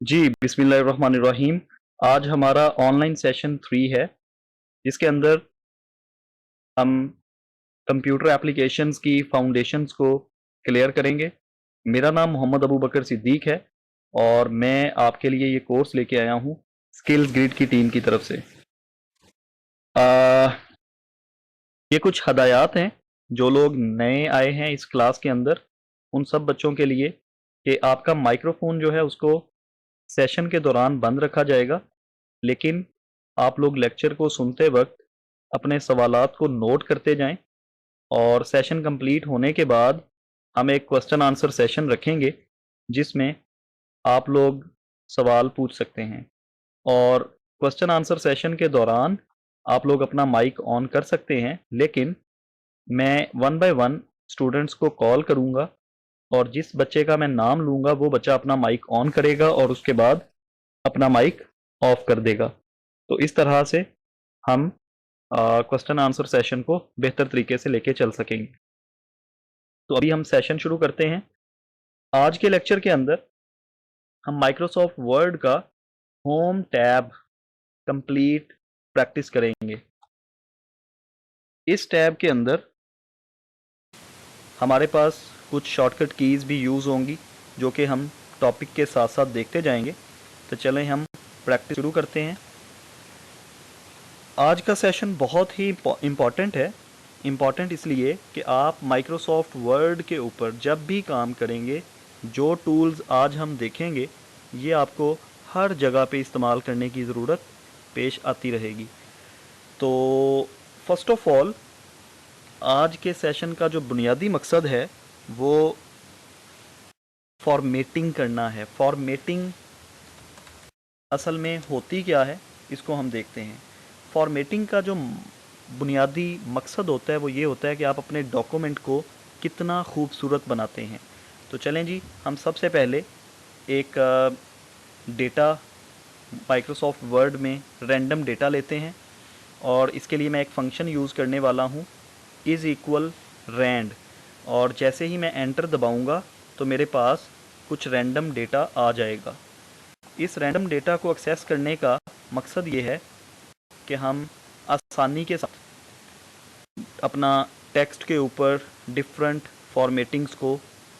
जी, बिस्मिल्लाहिर्रहमानिर्रहीम। आज हमारा ऑनलाइन सेशन 3 है, जिसके अंदर हम कंप्यूटर एप्लीकेशंस की फाउंडेशंस को क्लियर करेंगे। मेरा नाम मोहम्मद अबू बकर सिद्दीक है और मैं आपके लिए ये कोर्स लेके आया हूँ स्किल्स ग्रिड की टीम की तरफ से। अ, ये कुछ हदायत हैं जो लोग नए आए हैं इस क्लास के अंदर, उन सब बच्चों के लिए कि आपका माइक्रोफ़ोन जो है उसको सेशन के दौरान बंद रखा जाएगा, लेकिन आप लोग लेक्चर को सुनते वक्त अपने सवालात को नोट करते जाएं और सेशन कंप्लीट होने के बाद हम एक क्वेश्चन आंसर सेशन रखेंगे जिसमें आप लोग सवाल पूछ सकते हैं। और क्वेश्चन आंसर सेशन के दौरान आप लोग अपना माइक ऑन कर सकते हैं, लेकिन मैं वन बाय वन स्टूडेंट्स को कॉल करूंगा और जिस बच्चे का मैं नाम लूंगा वो बच्चा अपना माइक ऑन करेगा और उसके बाद अपना माइक ऑफ कर देगा। तो इस तरह से हम क्वेश्चन आंसर सेशन को बेहतर तरीके से लेके चल सकेंगे। तो अभी हम सेशन शुरू करते हैं। आज के लेक्चर के अंदर हम माइक्रोसॉफ्ट वर्ड का होम टैब कंप्लीट प्रैक्टिस करेंगे। इस टैब के अंदर हमारे पास कुछ शॉर्टकट कीज़ भी यूज़ होंगी जो कि हम टॉपिक के साथ साथ देखते जाएंगे। तो चलें हम प्रैक्टिस शुरू करते हैं। आज का सेशन बहुत ही इम्पॉर्टेंट है। इम्पॉर्टेंट इसलिए कि आप माइक्रोसॉफ्ट वर्ड के ऊपर जब भी काम करेंगे, जो टूल्स आज हम देखेंगे ये आपको हर जगह पे इस्तेमाल करने की ज़रूरत पेश आती रहेगी। तो फर्स्ट ऑफ ऑल आज के सेशन का जो बुनियादी मकसद है वो फॉर्मेटिंग करना है। फॉर्मेटिंग असल में होती क्या है इसको हम देखते हैं। फॉर्मेटिंग का जो बुनियादी मकसद होता है वो ये होता है कि आप अपने डॉक्यूमेंट को कितना खूबसूरत बनाते हैं। तो चलें जी, हम सबसे पहले एक डेटा माइक्रोसॉफ्ट वर्ड में रैंडम डेटा लेते हैं और इसके लिए मैं एक फ़ंक्शन यूज़ करने वाला हूँ इज़ इक्वल रैंड। और जैसे ही मैं एंटर दबाऊँगा तो मेरे पास कुछ रैंडम डेटा आ जाएगा। इस रैंडम डेटा को एक्सेस करने का मकसद ये है कि हम आसानी के साथ अपना टेक्स्ट के ऊपर डिफरेंट फॉर्मेटिंग्स को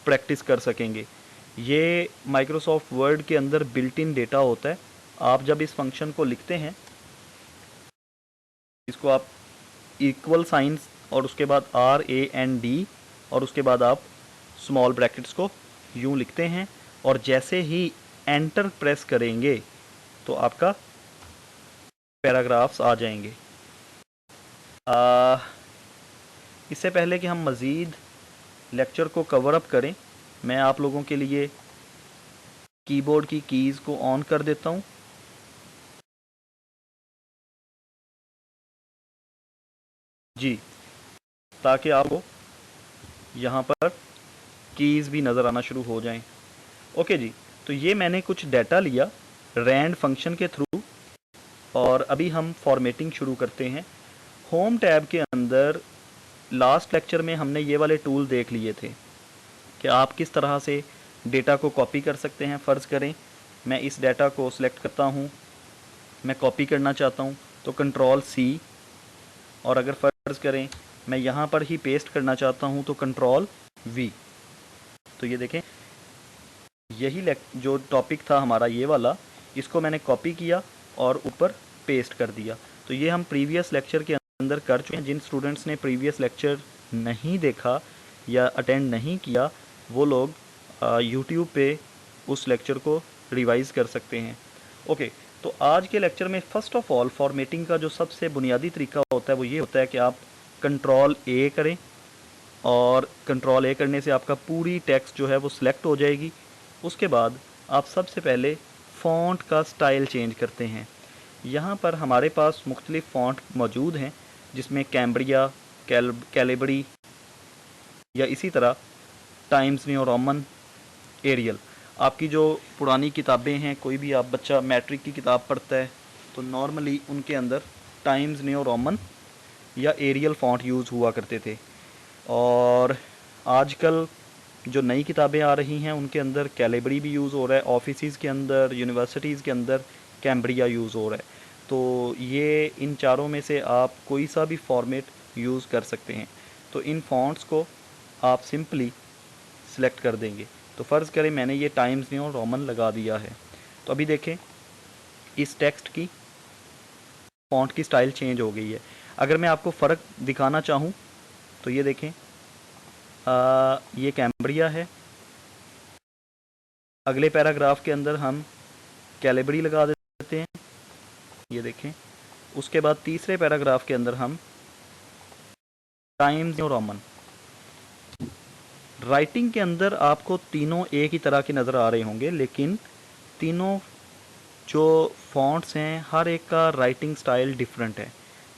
प्रैक्टिस कर सकेंगे। ये माइक्रोसॉफ्ट वर्ड के अंदर बिल्ट इन डेटा होता है। आप जब इस फंक्शन को लिखते हैं, इसको आप इक्वल साइंस और उसके बाद RAND और उसके बाद आप स्मॉल ब्रैकेट्स को यूँ लिखते हैं और जैसे ही एंटर प्रेस करेंगे तो आपका पैराग्राफ्स आ जाएंगे। इससे पहले कि हम मज़ीद लेक्चर को कवर अप करें, मैं आप लोगों के लिए कीबोर्ड की कीज़ को ऑन कर देता हूं। जी, ताकि आपको यहाँ पर कीज़ भी नज़र आना शुरू हो जाएं। ओके जी, तो ये मैंने कुछ डाटा लिया रैंड फंक्शन के थ्रू और अभी हम फॉर्मेटिंग शुरू करते हैं। होम टैब के अंदर लास्ट लेक्चर में हमने ये वाले टूल देख लिए थे कि आप किस तरह से डेटा को कॉपी कर सकते हैं। फ़र्ज़ करें मैं इस डाटा को सिलेक्ट करता हूँ, मैं कॉपी करना चाहता हूँ तो कंट्रोल C, और अगर फ़र्ज़ करें मैं यहाँ पर ही पेस्ट करना चाहता हूँ तो कंट्रोल V। तो ये देखें, यही जो टॉपिक था हमारा ये वाला, इसको मैंने कॉपी किया और ऊपर पेस्ट कर दिया। तो ये हम प्रीवियस लेक्चर के अंदर कर चुके हैं। जिन स्टूडेंट्स ने प्रीवियस लेक्चर नहीं देखा या अटेंड नहीं किया वो लोग यूट्यूब पे उस लेक्चर को रिवाइज़ कर सकते हैं। ओके, तो आज के लेक्चर में फ़र्स्ट ऑफ़ ऑल फॉर्मेटिंग का जो सबसे बुनियादी तरीका होता है वो ये होता है कि आप कंट्रोल A करें और कंट्रोल A करने से आपका पूरी टेक्स्ट जो है वो सिलेक्ट हो जाएगी। उसके बाद आप सबसे पहले फ़ॉन्ट का स्टाइल चेंज करते हैं। यहाँ पर हमारे पास मुख्तलिफ़ फ़ॉन्ट मौजूद हैं जिसमें कैम्ब्रिया, कैलिबरी या इसी तरह टाइम्स न्यू रोमन, एरियल। आपकी जो पुरानी किताबें हैं, कोई भी आप बच्चा मैट्रिक की किताब पढ़ता है तो नॉर्मली उनके अंदर टाइम्स न्यू रोमन या एरियल फ़ॉन्ट यूज़ हुआ करते थे। और आजकल जो नई किताबें आ रही हैं उनके अंदर कैलिबरी भी यूज़ हो रहा है, ऑफिसेज़ के अंदर, यूनिवर्सिटीज़ के अंदर कैम्ब्रिया यूज़ हो रहा है। तो ये इन चारों में से आप कोई सा भी फॉर्मेट यूज़ कर सकते हैं। तो इन फ़ॉन्ट्स को आप सिंपली सिलेक्ट कर देंगे। तो फ़र्ज़ करें मैंने ये टाइम्स न्यू रोमन लगा दिया है। तो अभी देखें इस टेक्स्ट की फ़ॉन्ट की स्टाइल चेंज हो गई है। अगर मैं आपको फ़र्क दिखाना चाहूँ तो ये देखें, ये कैम्ब्रिया है। अगले पैराग्राफ के अंदर हम कैलिबरी लगा देते हैं, ये देखें। उसके बाद तीसरे पैराग्राफ के अंदर हम टाइम्स न्यू रोमन। राइटिंग के अंदर आपको तीनों एक ही तरह के नज़र आ रहे होंगे, लेकिन तीनों जो फॉन्ट्स हैं हर एक का राइटिंग स्टाइल डिफरेंट है,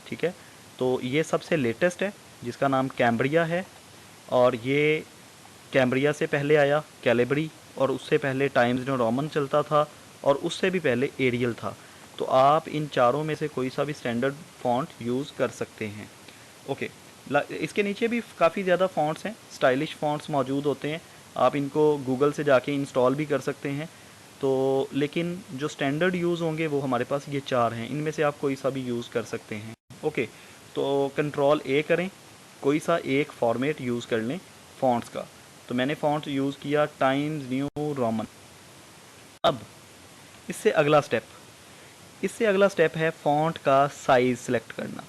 ठीक है। तो ये सबसे लेटेस्ट है जिसका नाम कैम्ब्रिया है, और ये कैम्ब्रिया से पहले आया कैलिबरी, और उससे पहले टाइम्स न्यू रोमन चलता था, और उससे भी पहले एरियल था। तो आप इन चारों में से कोई सा भी स्टैंडर्ड फ़ॉन्ट यूज़ कर सकते हैं। ओके, इसके नीचे भी काफ़ी ज़्यादा फ़ॉन्ट्स हैं, स्टाइलिश फ़ॉन्ट्स मौजूद होते हैं। आप इनको गूगल से जाके इंस्टॉल भी कर सकते हैं। तो लेकिन जो स्टैंडर्ड यूज़ होंगे वो हमारे पास ये चार हैं, इनमें से आप कोई सा भी यूज़ कर सकते हैं। ओके, तो कंट्रोल ए करें, कोई सा एक फॉर्मेट यूज़ कर लें फ़ॉन्ट्स का। तो मैंने फ़ॉन्ट यूज़ किया टाइम्स न्यू रोमन। अब इससे अगला स्टेप है फ़ॉन्ट का साइज़ सेलेक्ट करना।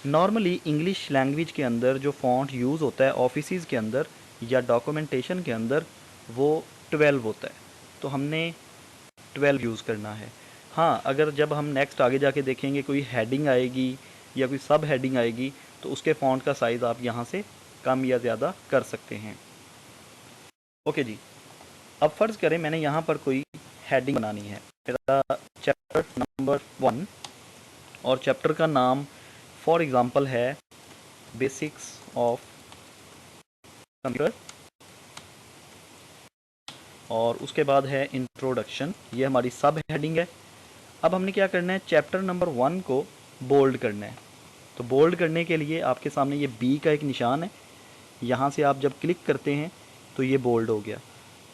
नॉर्मली इंग्लिश लैंग्वेज के अंदर जो फ़ॉन्ट यूज़ होता है ऑफिसेज़ के अंदर या डॉक्यूमेंटेशन के अंदर वो 12 होता है। तो हमने 12 यूज़ करना है। हाँ, अगर जब हम नेक्स्ट आगे जाके देखेंगे कोई हेडिंग आएगी या कोई सब हेडिंग आएगी तो उसके फ़ॉन्ट का साइज़ आप यहाँ से कम या ज़्यादा कर सकते हैं। ओके जी, अब फ़र्ज़ करें मैंने यहाँ पर कोई हेडिंग बनानी है। मेरा चैप्टर नंबर 1 और चैप्टर का नाम फॉर एग्ज़ाम्पल है बेसिक्स ऑफ कंप्यूटर, और उसके बाद है इंट्रोडक्शन। ये हमारी सब हेडिंग है। अब हमने क्या करना है, चैप्टर नंबर 1 को बोल्ड करना है। तो बोल्ड करने के लिए आपके सामने ये बी का एक निशान है, यहाँ से आप जब क्लिक करते हैं तो ये बोल्ड हो गया।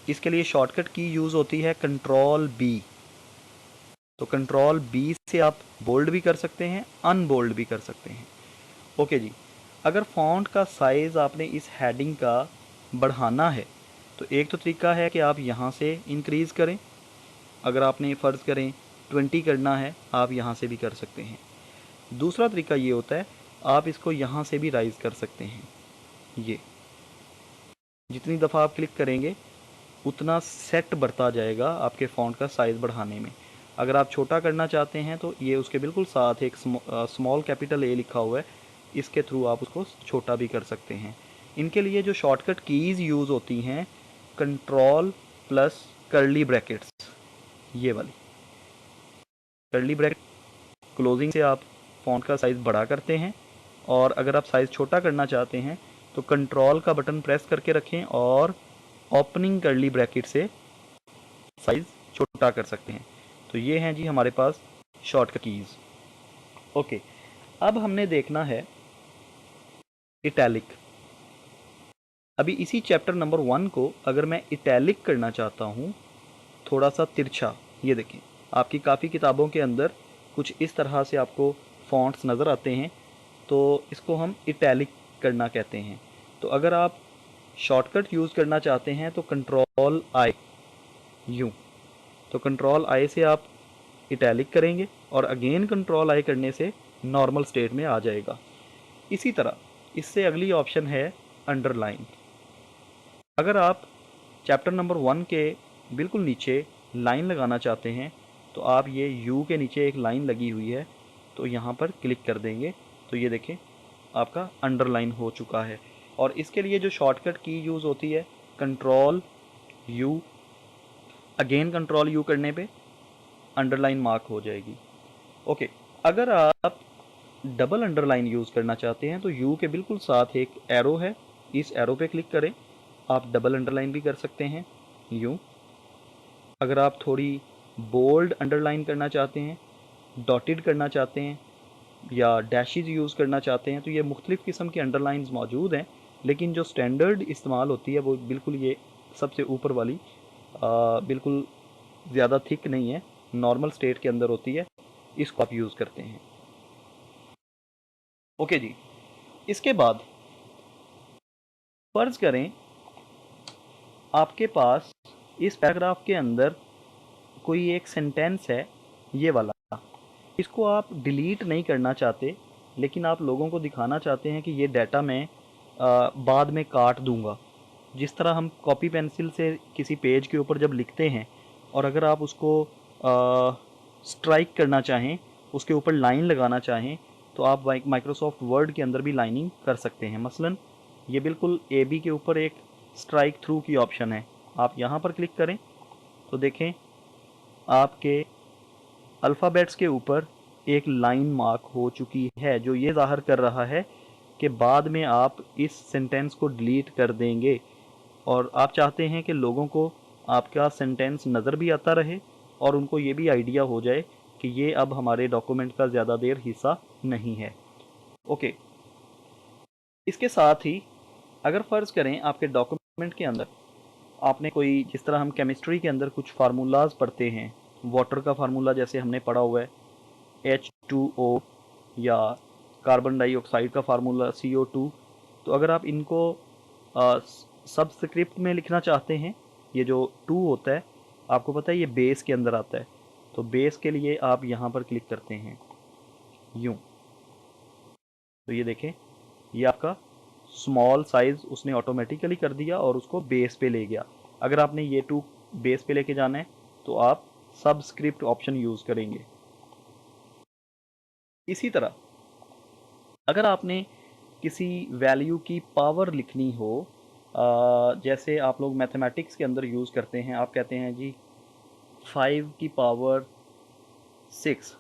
इसके लिए शॉर्टकट की यूज़ होती है कंट्रोल बी। तो कंट्रोल बी से आप बोल्ड भी कर सकते हैं, अनबोल्ड भी कर सकते हैं। ओके जी, अगर फ़ॉन्ट का साइज़ आपने इस हेडिंग का बढ़ाना है तो एक तो तरीका है कि आप यहाँ से इंक्रीज़ करें। अगर आपने फ़र्ज़ करें 20 करना है, आप यहाँ से भी कर सकते हैं। दूसरा तरीका ये होता है, आप इसको यहाँ से भी राइज़ कर सकते हैं। ये जितनी दफ़ा आप क्लिक करेंगे उतना सेट बढ़ता जाएगा आपके फ़ॉन्ट का साइज़ बढ़ाने में। अगर आप छोटा करना चाहते हैं तो ये उसके बिल्कुल साथ एक स्मॉल कैपिटल ए लिखा हुआ है, इसके थ्रू आप उसको छोटा भी कर सकते हैं। इनके लिए जो शॉर्टकट कीज़ यूज़ होती हैं, कंट्रोल प्लस कर्ली ब्रैकेट्स, ये वाली कर्ली ब्रैकेट क्लोजिंग से आप फ़ॉन्ट का साइज़ बड़ा करते हैं, और अगर आप साइज़ छोटा करना चाहते हैं तो कंट्रोल का बटन प्रेस करके रखें और ओपनिंग कर्ली ब्रैकेट से साइज़ छोटा कर सकते हैं। तो ये हैं जी हमारे पास शॉर्टकट कीज़। ओके, अब हमने देखना है इटैलिक। अभी इसी चैप्टर नंबर 1 को अगर मैं इटैलिक करना चाहता हूँ, थोड़ा सा तिरछा, ये देखें आपकी काफ़ी किताबों के अंदर कुछ इस तरह से आपको फ़ॉन्ट्स नज़र आते हैं, तो इसको हम इटैलिक करना कहते हैं। तो अगर आप शॉर्टकट यूज़ करना चाहते हैं तो कंट्रोल आई, यूँ, तो कंट्रोल आई से आप इटैलिक करेंगे और अगेन कंट्रोल आई करने से नॉर्मल स्टेट में आ जाएगा। इसी तरह इससे अगली ऑप्शन है अंडरलाइन। अगर आप चैप्टर नंबर 1 के बिल्कुल नीचे लाइन लगाना चाहते हैं तो आप ये यू के नीचे एक लाइन लगी हुई है, तो यहाँ पर क्लिक कर देंगे तो ये देखें आपका अंडरलाइन हो चुका है। और इसके लिए जो शॉर्टकट की यूज़ होती है control you, again control you करने पे अंडरलाइन मार्क हो जाएगी। ओके, अगर आप डबल अंडरलाइन यूज़ करना चाहते हैं तो यू के बिल्कुल साथ एक एरो है, इस एरो पे क्लिक करें, आप डबल अंडरलाइन भी कर सकते हैं यूँ। अगर आप थोड़ी बोल्ड अंडरलाइन करना चाहते हैं, डॉटेड करना चाहते हैं या डैशेज यूज़ करना चाहते हैं तो ये मुख्तलिफ़ किस्म की अंडरलाइंस मौजूद हैं, लेकिन जो स्टैंडर्ड इस्तेमाल होती है वो बिल्कुल ये सबसे ऊपर वाली बिल्कुल ज़्यादा थिक नहीं है, नॉर्मल स्टेट के अंदर होती है, इसको आप यूज़ करते हैं। ओके जी, इसके बाद फ़र्ज़ करें आपके पास इस पैराग्राफ के अंदर कोई एक सेंटेंस है, ये वाला, इसको आप डिलीट नहीं करना चाहते, लेकिन आप लोगों को दिखाना चाहते हैं कि ये डाटा मैं बाद में काट दूंगा। जिस तरह हम कॉपी पेंसिल से किसी पेज के ऊपर जब लिखते हैं और अगर आप उसको स्ट्राइक करना चाहें, उसके ऊपर लाइन लगाना चाहें, तो आप माइक्रोसॉफ्ट वर्ड के अंदर भी लाइनिंग कर सकते हैं। मसलन ये बिल्कुल ए बी के ऊपर एक स्ट्राइक थ्रू की ऑप्शन है, आप यहाँ पर क्लिक करें तो देखें आपके अल्फ़ाबेट्स के ऊपर एक लाइन मार्क हो चुकी है, जो ये ज़ाहिर कर रहा है कि बाद में आप इस सेंटेंस को डिलीट कर देंगे और आप चाहते हैं कि लोगों को आपका सेंटेंस नज़र भी आता रहे और उनको ये भी आइडिया हो जाए कि ये अब हमारे डॉक्यूमेंट का ज़्यादा देर हिस्सा नहीं है। ओके, इसके साथ ही अगर फ़र्ज़ करें आपके डॉक्यूमेंट के अंदर आपने कोई, जिस तरह हम केमिस्ट्री के अंदर कुछ फार्मूलाज पढ़ते हैं, वाटर का फार्मूला जैसे हमने पढ़ा हुआ है H2O, या कार्बन डाइऑक्साइड का फार्मूला CO2, तो अगर आप इनको सबस्क्रिप्ट में लिखना चाहते हैं, ये जो 2 होता है आपको पता है ये बेस के अंदर आता है, तो बेस के लिए आप यहाँ पर क्लिक करते हैं यूँ, तो ये देखें ये आपका स्मॉल साइज़ उसने ऑटोमेटिकली कर दिया और उसको बेस पे ले गया। अगर आपने ये 2 बेस पे लेके जाना है तो आप सबस्क्रिप्ट ऑप्शन यूज़ करेंगे। इसी तरह अगर आपने किसी वैल्यू की पावर लिखनी हो, जैसे आप लोग मैथमेटिक्स के अंदर यूज़ करते हैं, आप कहते हैं जी 5 की पावर 6,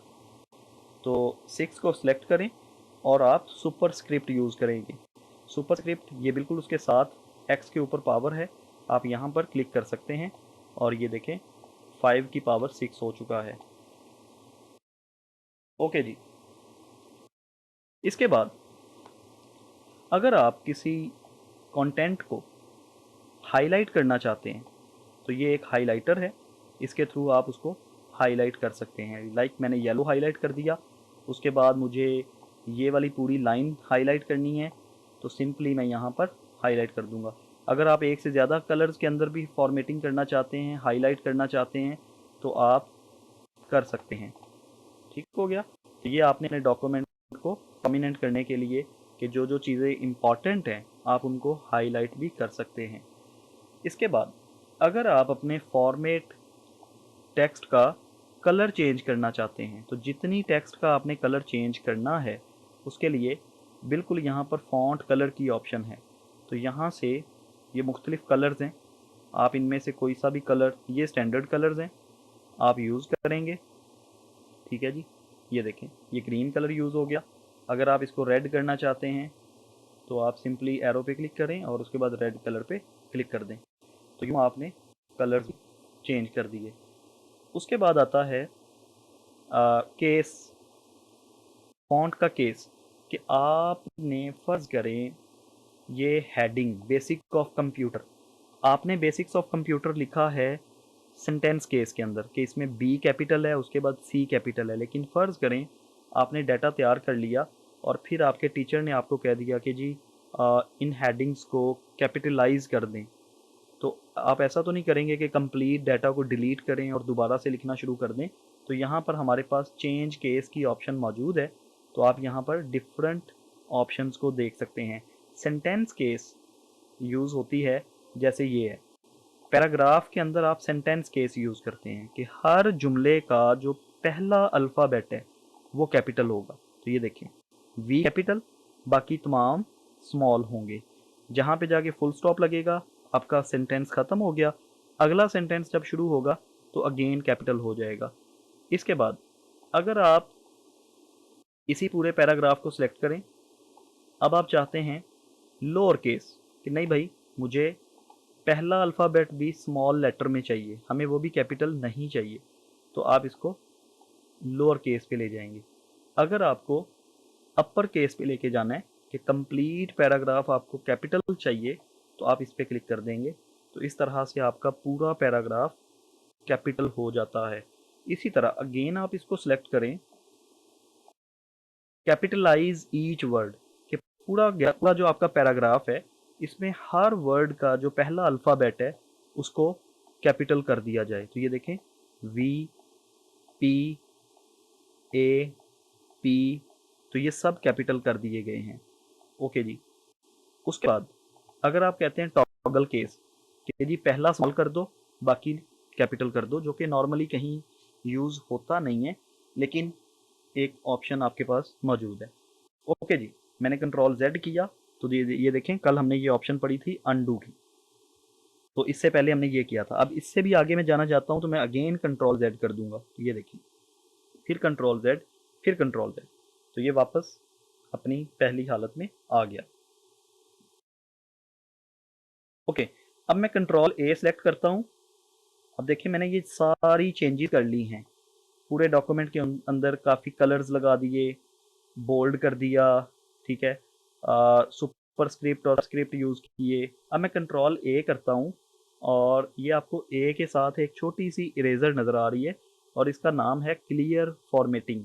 तो 6 को सिलेक्ट करें और आप सुपरस्क्रिप्ट यूज़ करेंगे। सुपरस्क्रिप्ट ये बिल्कुल उसके साथ x के ऊपर पावर है, आप यहाँ पर क्लिक कर सकते हैं और ये देखें 5 की पावर 6 हो चुका है। ओके जी, इसके बाद अगर आप किसी कंटेंट को हाईलाइट करना चाहते हैं तो ये एक हाइलाइटर है, इसके थ्रू आप उसको हाईलाइट कर सकते हैं। लाइक मैंने येलो हाईलाइट कर दिया, उसके बाद मुझे ये वाली पूरी लाइन हाईलाइट करनी है तो सिंपली मैं यहाँ पर हाईलाइट कर दूंगा। अगर आप एक से ज़्यादा कलर्स के अंदर भी फॉर्मेटिंग करना चाहते हैं, हाईलाइट करना चाहते हैं, तो आप कर सकते हैं। ठीक हो गया, तो ये आपने अपने डॉक्यूमेंट को प्रोमिनेंट करने के लिए कि जो जो चीज़ें इम्पॉर्टेंट हैं आप उनको हाईलाइट भी कर सकते हैं। इसके बाद अगर आप अपने फॉर्मेट टेक्स्ट का कलर चेंज करना चाहते हैं, तो जितनी टेक्स्ट का आपने कलर चेंज करना है उसके लिए बिल्कुल यहाँ पर फॉन्ट कलर की ऑप्शन है, तो यहाँ से ये मुख्तलिफ़ कलर्स हैं, आप इनमें से कोई सा भी कलर, ये स्टैंडर्ड कलर्स हैं, आप यूज़ करेंगे। ठीक है जी, ये देखें ये ग्रीन कलर यूज़ हो गया। अगर आप इसको रेड करना चाहते हैं तो आप सिंपली एरो पे क्लिक करें और उसके बाद रेड कलर पे क्लिक कर दें, तो यूँ आपने कलर चेंज कर दिए। उसके बाद आता है केस, फॉन्ट का केस, कि आपने फ़र्ज़ करें ये हेडिंग बेसिक ऑफ कंप्यूटर, आपने बेसिक्स ऑफ कंप्यूटर लिखा है सेंटेंस केस के अंदर कि इसमें बी कैपिटल है उसके बाद सी कैपिटल है, लेकिन फ़र्ज़ करें आपने डाटा तैयार कर लिया और फिर आपके टीचर ने आपको कह दिया कि जी इन हेडिंग्स को कैपिटलाइज कर दें, तो आप ऐसा तो नहीं करेंगे कि कंप्लीट डाटा को डिलीट करें और दोबारा से लिखना शुरू कर दें। तो यहाँ पर हमारे पास चेंज केस की ऑप्शन मौजूद है, तो आप यहाँ पर डिफरेंट ऑप्शंस को देख सकते हैं। सेंटेंस केस यूज़ होती है जैसे ये है, पैराग्राफ के अंदर आप सेंटेंस केस यूज़ करते हैं कि हर जुमले का जो पहला अल्फ़ाबेट है वो कैपिटल होगा, तो ये देखिए वी कैपिटल, बाकी तमाम स्मॉल होंगे। जहाँ पे जाके फुल स्टॉप लगेगा आपका सेंटेंस ख़त्म हो गया, अगला सेंटेंस जब शुरू होगा तो अगेन कैपिटल हो जाएगा। इसके बाद अगर आप इसी पूरे पैराग्राफ को सिलेक्ट करें, अब आप चाहते हैं लोअर केस कि नहीं भाई मुझे पहला अल्फ़ाबेट भी स्मॉल लेटर में चाहिए, हमें वो भी कैपिटल नहीं चाहिए, तो आप इसको लोअर केस पे ले जाएंगे। अगर आपको अपर केस पे लेके जाना है कि कि कंप्लीट पैराग्राफ आपको कैपिटल चाहिए तो आप इस पर क्लिक कर देंगे, तो इस तरह से आपका पूरा पैराग्राफ कैपिटल हो जाता है। इसी तरह अगेन आप इसको सिलेक्ट करें, कैपिटलाइज ईच वर्ड, कि पूरा जो आपका पैराग्राफ है इसमें हर वर्ड का जो पहला अल्फ़ाबेट है उसको कैपिटल कर दिया जाए। तो ये देखें, वी, पी, ए, पी, तो ये सब कैपिटल कर दिए गए हैं। ओके जी। उसके बाद अगर आप कहते हैं टॉगल केस कि जी पहला स्मॉल कर दो बाकी कैपिटल कर दो, जो कि नॉर्मली कहीं यूज़ होता नहीं है, लेकिन एक ऑप्शन आपके पास मौजूद है। ओके जी, मैंने कंट्रोल जेड किया तो ये देखें, कल हमने ये ऑप्शन पढ़ी थी अनडू की, तो इससे पहले हमने ये किया था। अब इससे भी आगे मैं जाना चाहता हूँ तो मैं अगेन कंट्रोल जेड कर दूंगा, तो ये देखिए, फिर कंट्रोल जेड, फिर कंट्रोल जेड, तो ये वापस अपनी पहली हालत में आ गया। ओके, अब मैं कंट्रोल ए सेलेक्ट करता हूँ। अब देखिए मैंने ये सारी चेंजेस कर ली हैं, पूरे डॉक्यूमेंट के अंदर काफ़ी कलर्स लगा दिए, बोल्ड कर दिया, ठीक है, सुपर स्क्रिप्ट और स्क्रिप्ट यूज़ किए। अब मैं कंट्रोल ए करता हूँ और ये आपको ए के साथ एक छोटी सी इरेजर नज़र आ रही है और इसका नाम है क्लियर फॉर्मेटिंग।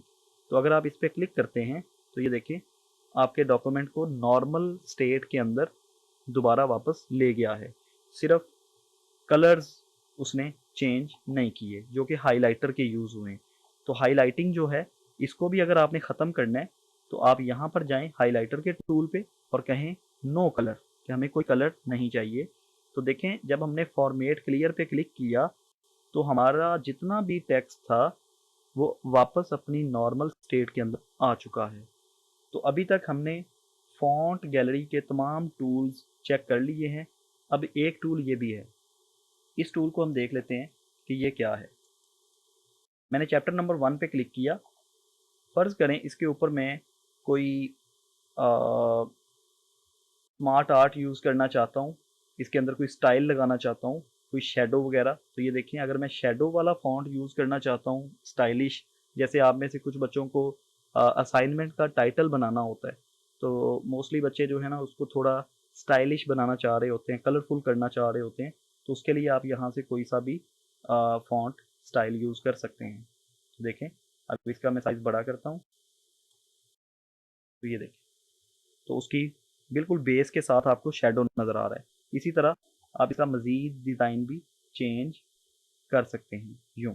तो अगर आप इस पर क्लिक करते हैं तो ये देखिए आपके डॉक्यूमेंट को नॉर्मल स्टेट के अंदर दोबारा वापस ले गया है, सिर्फ कलर्स उसने चेंज नहीं किए जो कि हाइलाइटर के यूज़ हुए। तो हाइलाइटिंग जो है इसको भी अगर आपने ख़त्म करना है तो आप यहाँ पर जाएं हाइलाइटर के टूल पे और कहें नो कलर, कि हमें कोई कलर नहीं चाहिए। तो देखें जब हमने फॉर्मेट क्लियर पे क्लिक किया तो हमारा जितना भी टेक्स्ट था वो वापस अपनी नॉर्मल स्टेट के अंदर आ चुका है। तो अभी तक हमने फॉन्ट गैलरी के तमाम टूल्स चेक कर लिए हैं। अब एक टूल ये भी है, इस टूल को हम देख लेते हैं कि ये क्या है। मैंने चैप्टर नंबर 1 पे क्लिक किया। फ़र्ज़ करें इसके ऊपर मैं कोई स्मार्ट आर्ट यूज़ करना चाहता हूँ, इसके अंदर कोई स्टाइल लगाना चाहता हूँ, कोई शेडो वगैरह। तो ये देखिए अगर मैं शेडो वाला फ़ॉन्ट यूज़ करना चाहता हूँ स्टाइलिश, जैसे आप में से कुछ बच्चों को असाइनमेंट का टाइटल बनाना होता है, तो मोस्टली बच्चे जो है ना उसको थोड़ा स्टाइलिश बनाना चाह रहे होते हैं, कलरफुल करना चाह रहे होते हैं, तो उसके लिए आप यहाँ से कोई सा भी फ़ॉन्ट स्टाइल यूज़ कर सकते हैं। तो देखें अब इसका मैं साइज़ बड़ा करता हूँ, तो ये देखें, तो उसकी बिल्कुल बेस के साथ आपको शेडो नज़र आ रहा है। इसी तरह आप इसका मज़ीद डिज़ाइन भी चेंज कर सकते हैं यूँ।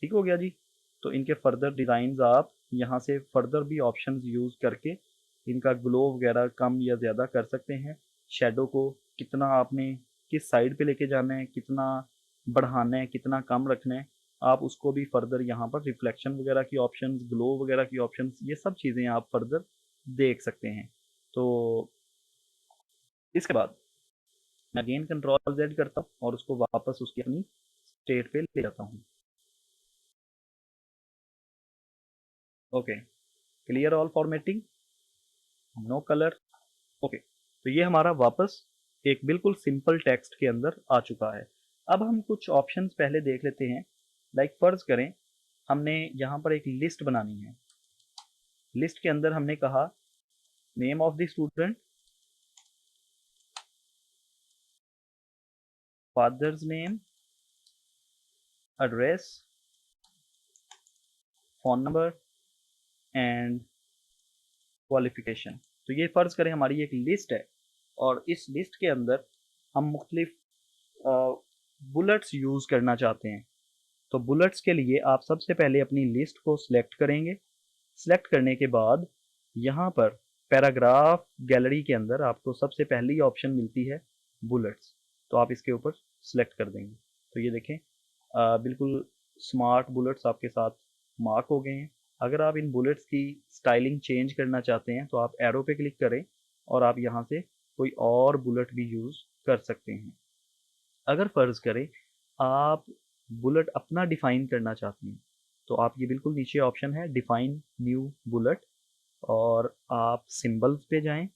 ठीक हो गया जी। तो इनके फर्दर डिज़ाइंस आप यहाँ से फर्दर भी ऑप्शंस यूज़ करके इनका ग्लो वगैरह कम या ज़्यादा कर सकते हैं। शेडो को कितना आपने किस साइड पे लेके जाना है, कितना बढ़ाना है, कितना कम रखना है, आप उसको भी फर्दर यहाँ पर रिफ्लेक्शन वगैरह की ऑप्शंस, ग्लो वगैरह की ऑप्शंस, ये सब चीज़ें आप फर्दर देख सकते हैं। तो इसके बाद मैं अगेन कंट्रोल जेड करता हूँ और उसको वापस उसकी अपनी स्टेट पे ले जाता हूँ। Okay, clear all formatting, no colour. Okay, तो ये हमारा वापस एक बिल्कुल सिंपल टेक्स्ट के अंदर आ चुका है। अब हम कुछ ऑप्शंस पहले देख लेते हैं। लाइक फर्ज करें हमने यहाँ पर एक लिस्ट बनानी है। लिस्ट के अंदर हमने कहा name of the student, father's name, address, phone number and qualification. तो ये फ़र्ज़ करें हमारी एक लिस्ट है और इस लिस्ट के अंदर हम मुख्तलिफ बुलेट्स यूज़ करना चाहते हैं। तो बुलेट्स के लिए आप सबसे पहले अपनी लिस्ट को सिलेक्ट करेंगे। सिलेक्ट करने के बाद यहाँ पर पैराग्राफ गैलरी के अंदर आपको सबसे पहली ऑप्शन मिलती है बुलेट्स, तो आप इसके ऊपर सिलेक्ट कर देंगे। तो ये देखें बिल्कुल स्मार्ट बुलेट्स आपके साथ मार्क हो गए हैं। अगर आप इन बुलेट्स की स्टाइलिंग चेंज करना चाहते हैं तो आप एरो पे क्लिक करें और आप यहाँ से कोई और बुलेट भी यूज़ कर सकते हैं। अगर फ़र्ज़ करें आप बुलेट अपना डिफ़ाइन करना चाहते हैं तो आप ये बिल्कुल नीचे ऑप्शन है डिफ़ाइन न्यू बुलेट और आप सिंबल्स पे जाएं।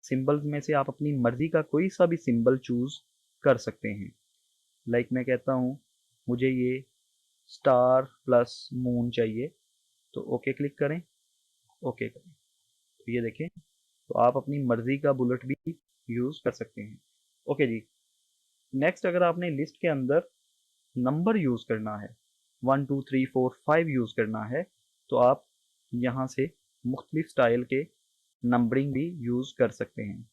सिंबल्स में से आप अपनी मर्ज़ी का कोई सा भी सिंबल चूज़ कर सकते हैं। लाइक मैं कहता हूँ मुझे ये स्टार प्लस मून चाहिए, तो ओके क्लिक करें, ओके करें। तो ये देखें, तो आप अपनी मर्जी का बुलेट भी यूज़ कर सकते हैं। ओके जी। नेक्स्ट, अगर आपने लिस्ट के अंदर नंबर यूज़ करना है, 1 2 3 4 5 यूज़ करना है, तो आप यहाँ से मुख्तलिफ स्टाइल के नंबरिंग भी यूज़ कर सकते हैं,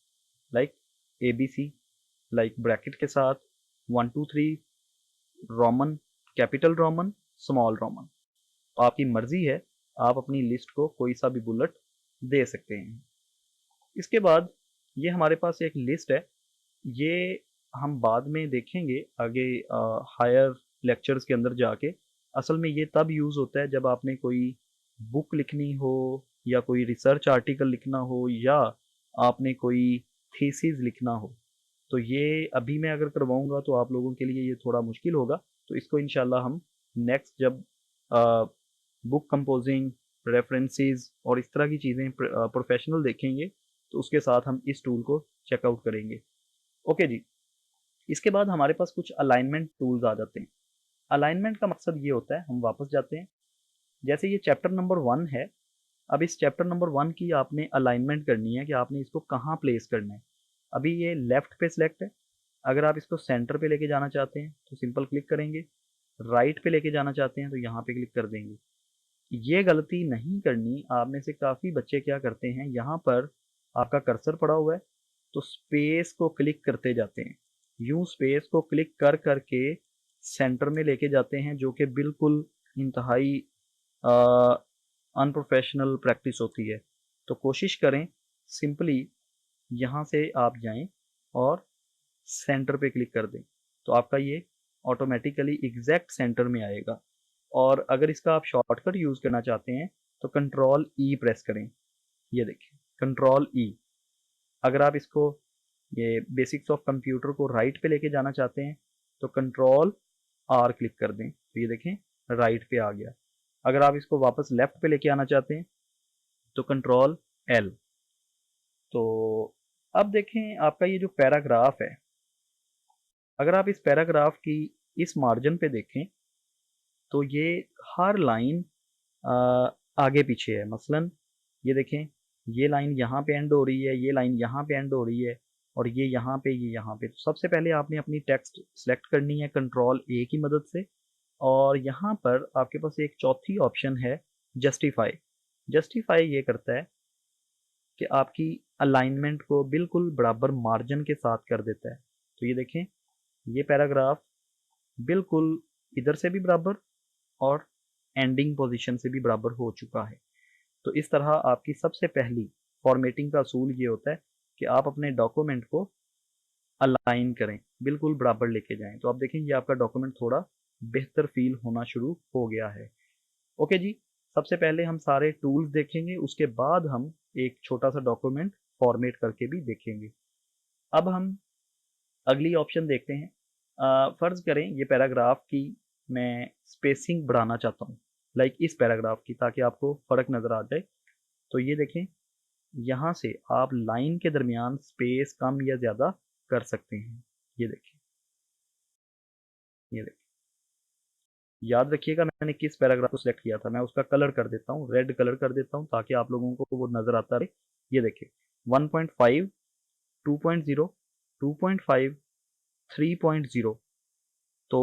लाइक ABC, लाइक ब्रैकेट के साथ 1 2 3 Roman, capital Roman, small Roman. आपकी मर्जी है, आप अपनी लिस्ट को कोई सा भी बुलेट दे सकते हैं। इसके बाद ये हमारे पास एक लिस्ट है, ये हम बाद में देखेंगे आगे हायर लेक्चर्स के अंदर जाके। असल में ये तब यूज़ होता है जब आपने कोई बुक लिखनी हो या कोई रिसर्च आर्टिकल लिखना हो या आपने कोई थीसिस लिखना हो। तो ये अभी मैं अगर करवाऊंगा तो आप लोगों के लिए ये थोड़ा मुश्किल होगा, तो इसको इंशाल्लाह हम नेक्स्ट जब बुक कंपोजिंग, रेफरेंसेस और इस तरह की चीज़ें प्रोफेशनल देखेंगे तो उसके साथ हम इस टूल को चेकआउट करेंगे। ओके जी। इसके बाद हमारे पास कुछ अलाइनमेंट टूल्स आ जाते हैं। अलाइनमेंट का मकसद ये होता है, हम वापस जाते हैं, जैसे ये चैप्टर नंबर 1 है। अब इस चैप्टर नंबर 1 की आपने अलाइनमेंट करनी है कि आपने इसको कहाँ प्लेस करना है। अभी ये लेफ्ट पे सिलेक्ट है, अगर आप इसको सेंटर पे लेके जाना चाहते हैं तो सिंपल क्लिक करेंगे, राइट पे लेके जाना चाहते हैं तो यहाँ पे क्लिक कर देंगे। ये गलती नहीं करनी। आप में से काफ़ी बच्चे क्या करते हैं, यहाँ पर आपका कर्सर पड़ा हुआ है तो स्पेस को क्लिक करते जाते हैं, यूं स्पेस को क्लिक कर करके सेंटर में लेके जाते हैं, जो कि बिल्कुल इंतहाई अनप्रोफेशनल प्रैक्टिस होती है। तो कोशिश करें सिंपली यहाँ से आप जाएं और सेंटर पे क्लिक कर दें, तो आपका ये ऑटोमेटिकली एग्जैक्ट सेंटर में आएगा। और अगर इसका आप शॉर्टकट यूज़ करना चाहते हैं तो कंट्रोल ई प्रेस करें। ये देखिए, कंट्रोल ई। अगर आप इसको, ये बेसिक्स ऑफ कंप्यूटर को राइट पे लेके जाना चाहते हैं तो कंट्रोल आर क्लिक कर दें, तो ये देखें राइट पे आ गया। अगर आप इसको वापस लेफ्ट पे लेके आना चाहते हैं तो कंट्रोल एल। तो अब देखें आपका ये जो पैराग्राफ है, अगर आप इस पैराग्राफ की इस मार्जिन पे देखें तो ये हर लाइन आगे पीछे है। मसलन ये देखें, ये लाइन यहाँ पे एंड हो रही है, ये लाइन यहाँ पे एंड हो रही है, और ये यहाँ पे, ये यहाँ पे। तो सबसे पहले आपने अपनी टेक्स्ट सेलेक्ट करनी है कंट्रोल ए की मदद से, और यहाँ पर आपके पास एक चौथी ऑप्शन है जस्टिफाई। जस्टिफाई ये करता है कि आपकी अलाइनमेंट को बिल्कुल बराबर मार्जिन के साथ कर देता है। तो ये देखें, ये पैराग्राफ बिल्कुल इधर से भी बराबर और एंडिंग पोजीशन से भी बराबर हो चुका है। तो इस तरह आपकी सबसे पहली फॉर्मेटिंग का असूल ये होता है कि आप अपने डॉक्यूमेंट को अलाइन करें, बिल्कुल बराबर लेके जाएं। तो आप देखें ये आपका डॉक्यूमेंट थोड़ा बेहतर फील होना शुरू हो गया है। ओके जी। सबसे पहले हम सारे टूल्स देखेंगे, उसके बाद हम एक छोटा सा डॉक्यूमेंट फॉर्मेट करके भी देखेंगे। अब हम अगली ऑप्शन देखते हैं। फर्ज करें ये पैराग्राफ की मैं स्पेसिंग बढ़ाना चाहता हूँ, लाइक इस पैराग्राफ की, ताकि आपको फ़र्क नज़र आ जाए। तो ये देखें, यहाँ से आप लाइन के दरमियान स्पेस कम या ज़्यादा कर सकते हैं। ये देखें, ये देखें। याद रखिएगा मैंने किस पैराग्राफ को सिलेक्ट किया था। मैं उसका कलर कर देता हूँ, रेड कलर कर देता हूँ, ताकि आप लोगों को वो नज़र आता रहे। ये देखिए, 1.5, 2.0, 2.5, 3.0। तो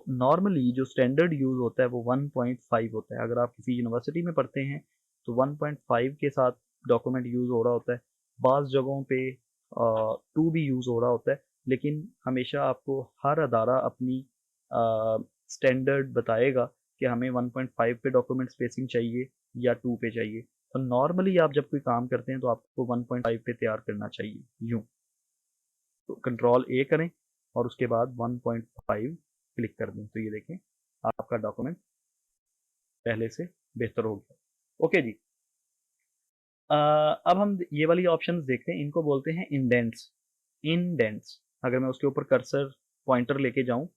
नॉर्मली जो स्टैंडर्ड यूज़ होता है वो 1.5 होता है। अगर आप किसी यूनिवर्सिटी में पढ़ते हैं तो 1.5 के साथ डॉक्यूमेंट यूज़ हो रहा होता है। बाज़ जगहों पे 2 भी यूज़ हो रहा होता है, लेकिन हमेशा आपको हर अदारा अपनी स्टैंडर्ड बताएगा कि हमें 1.5 पे डॉक्यूमेंट स्पेसिंग चाहिए या 2 पे चाहिए। तो नॉर्मली आप जब कोई काम करते हैं तो आपको 1.5 पे तैयार करना चाहिए, यूँ। तो कंट्रोल ए करें और उसके बाद 1.5 क्लिक कर दें, तो ये देखें आपका डॉक्यूमेंट पहले से बेहतर हो गया। ओके जी। अब हम ये वाली ऑप्शंस देखते हैं, इनको बोलते हैं इंडेंट्स। इंडेंट्स, अगर मैं उसके ऊपर कर्सर पॉइंटर लेके जाऊं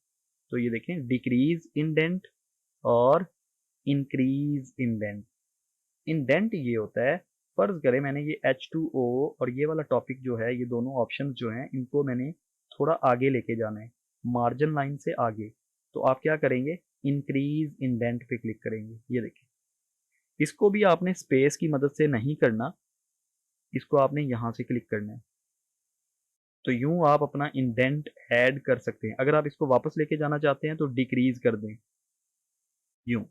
तो ये देखें डिक्रीज इंडेंट और इंक्रीज इंडेंट। इंडेंट ये होता है, फर्ज करें मैंने ये H2O और ये वाला टॉपिक जो है, ये दोनों ऑप्शन जो हैं इनको मैंने थोड़ा आगे लेके जाना है, मार्जिन लाइन से आगे। तो आप क्या करेंगे, इंक्रीज इंडेंट पे क्लिक करेंगे। ये देखिए, इसको भी आपने स्पेस की मदद से नहीं करना, इसको आपने यहाँ से क्लिक करना है। तो यूं आप अपना इंडेंट ऐड कर सकते हैं। अगर आप इसको वापस लेके जाना चाहते हैं तो डिक्रीज कर दें यूं।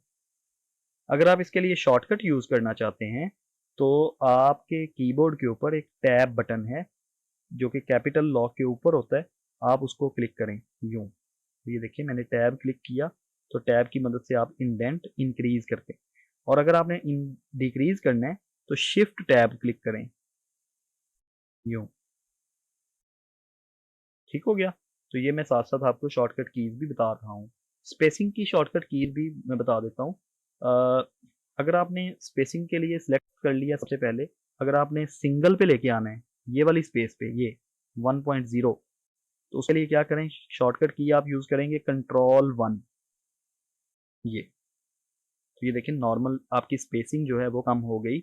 अगर आप इसके लिए शॉर्टकट यूज करना चाहते हैं तो आपके कीबोर्ड के ऊपर एक टैब बटन है जो कि कैपिटल लॉक के ऊपर होता है, आप उसको क्लिक करें यूं। ये देखिए मैंने टैब क्लिक किया, तो टैब की मदद से आप इंडेंट इंक्रीज करते हैं। और अगर आपने डिक्रीज करना है तो शिफ्ट टैब क्लिक करें यूं। ठीक हो गया। तो ये मैं साथ साथ आपको शॉर्टकट कीज भी बता रहा हूँ। स्पेसिंग की शॉर्टकट कीज भी मैं बता देता हूँ। अगर आपने स्पेसिंग के लिए सिलेक्ट कर लिया सबसे पहले, अगर आपने सिंगल पे लेके आना है ये वाली स्पेस पे, ये 1.0, तो उसके लिए क्या करें, शॉर्टकट की आप यूज करेंगे कंट्रोल 1। ये तो ये देखिए नॉर्मल आपकी स्पेसिंग जो है वो कम हो गई।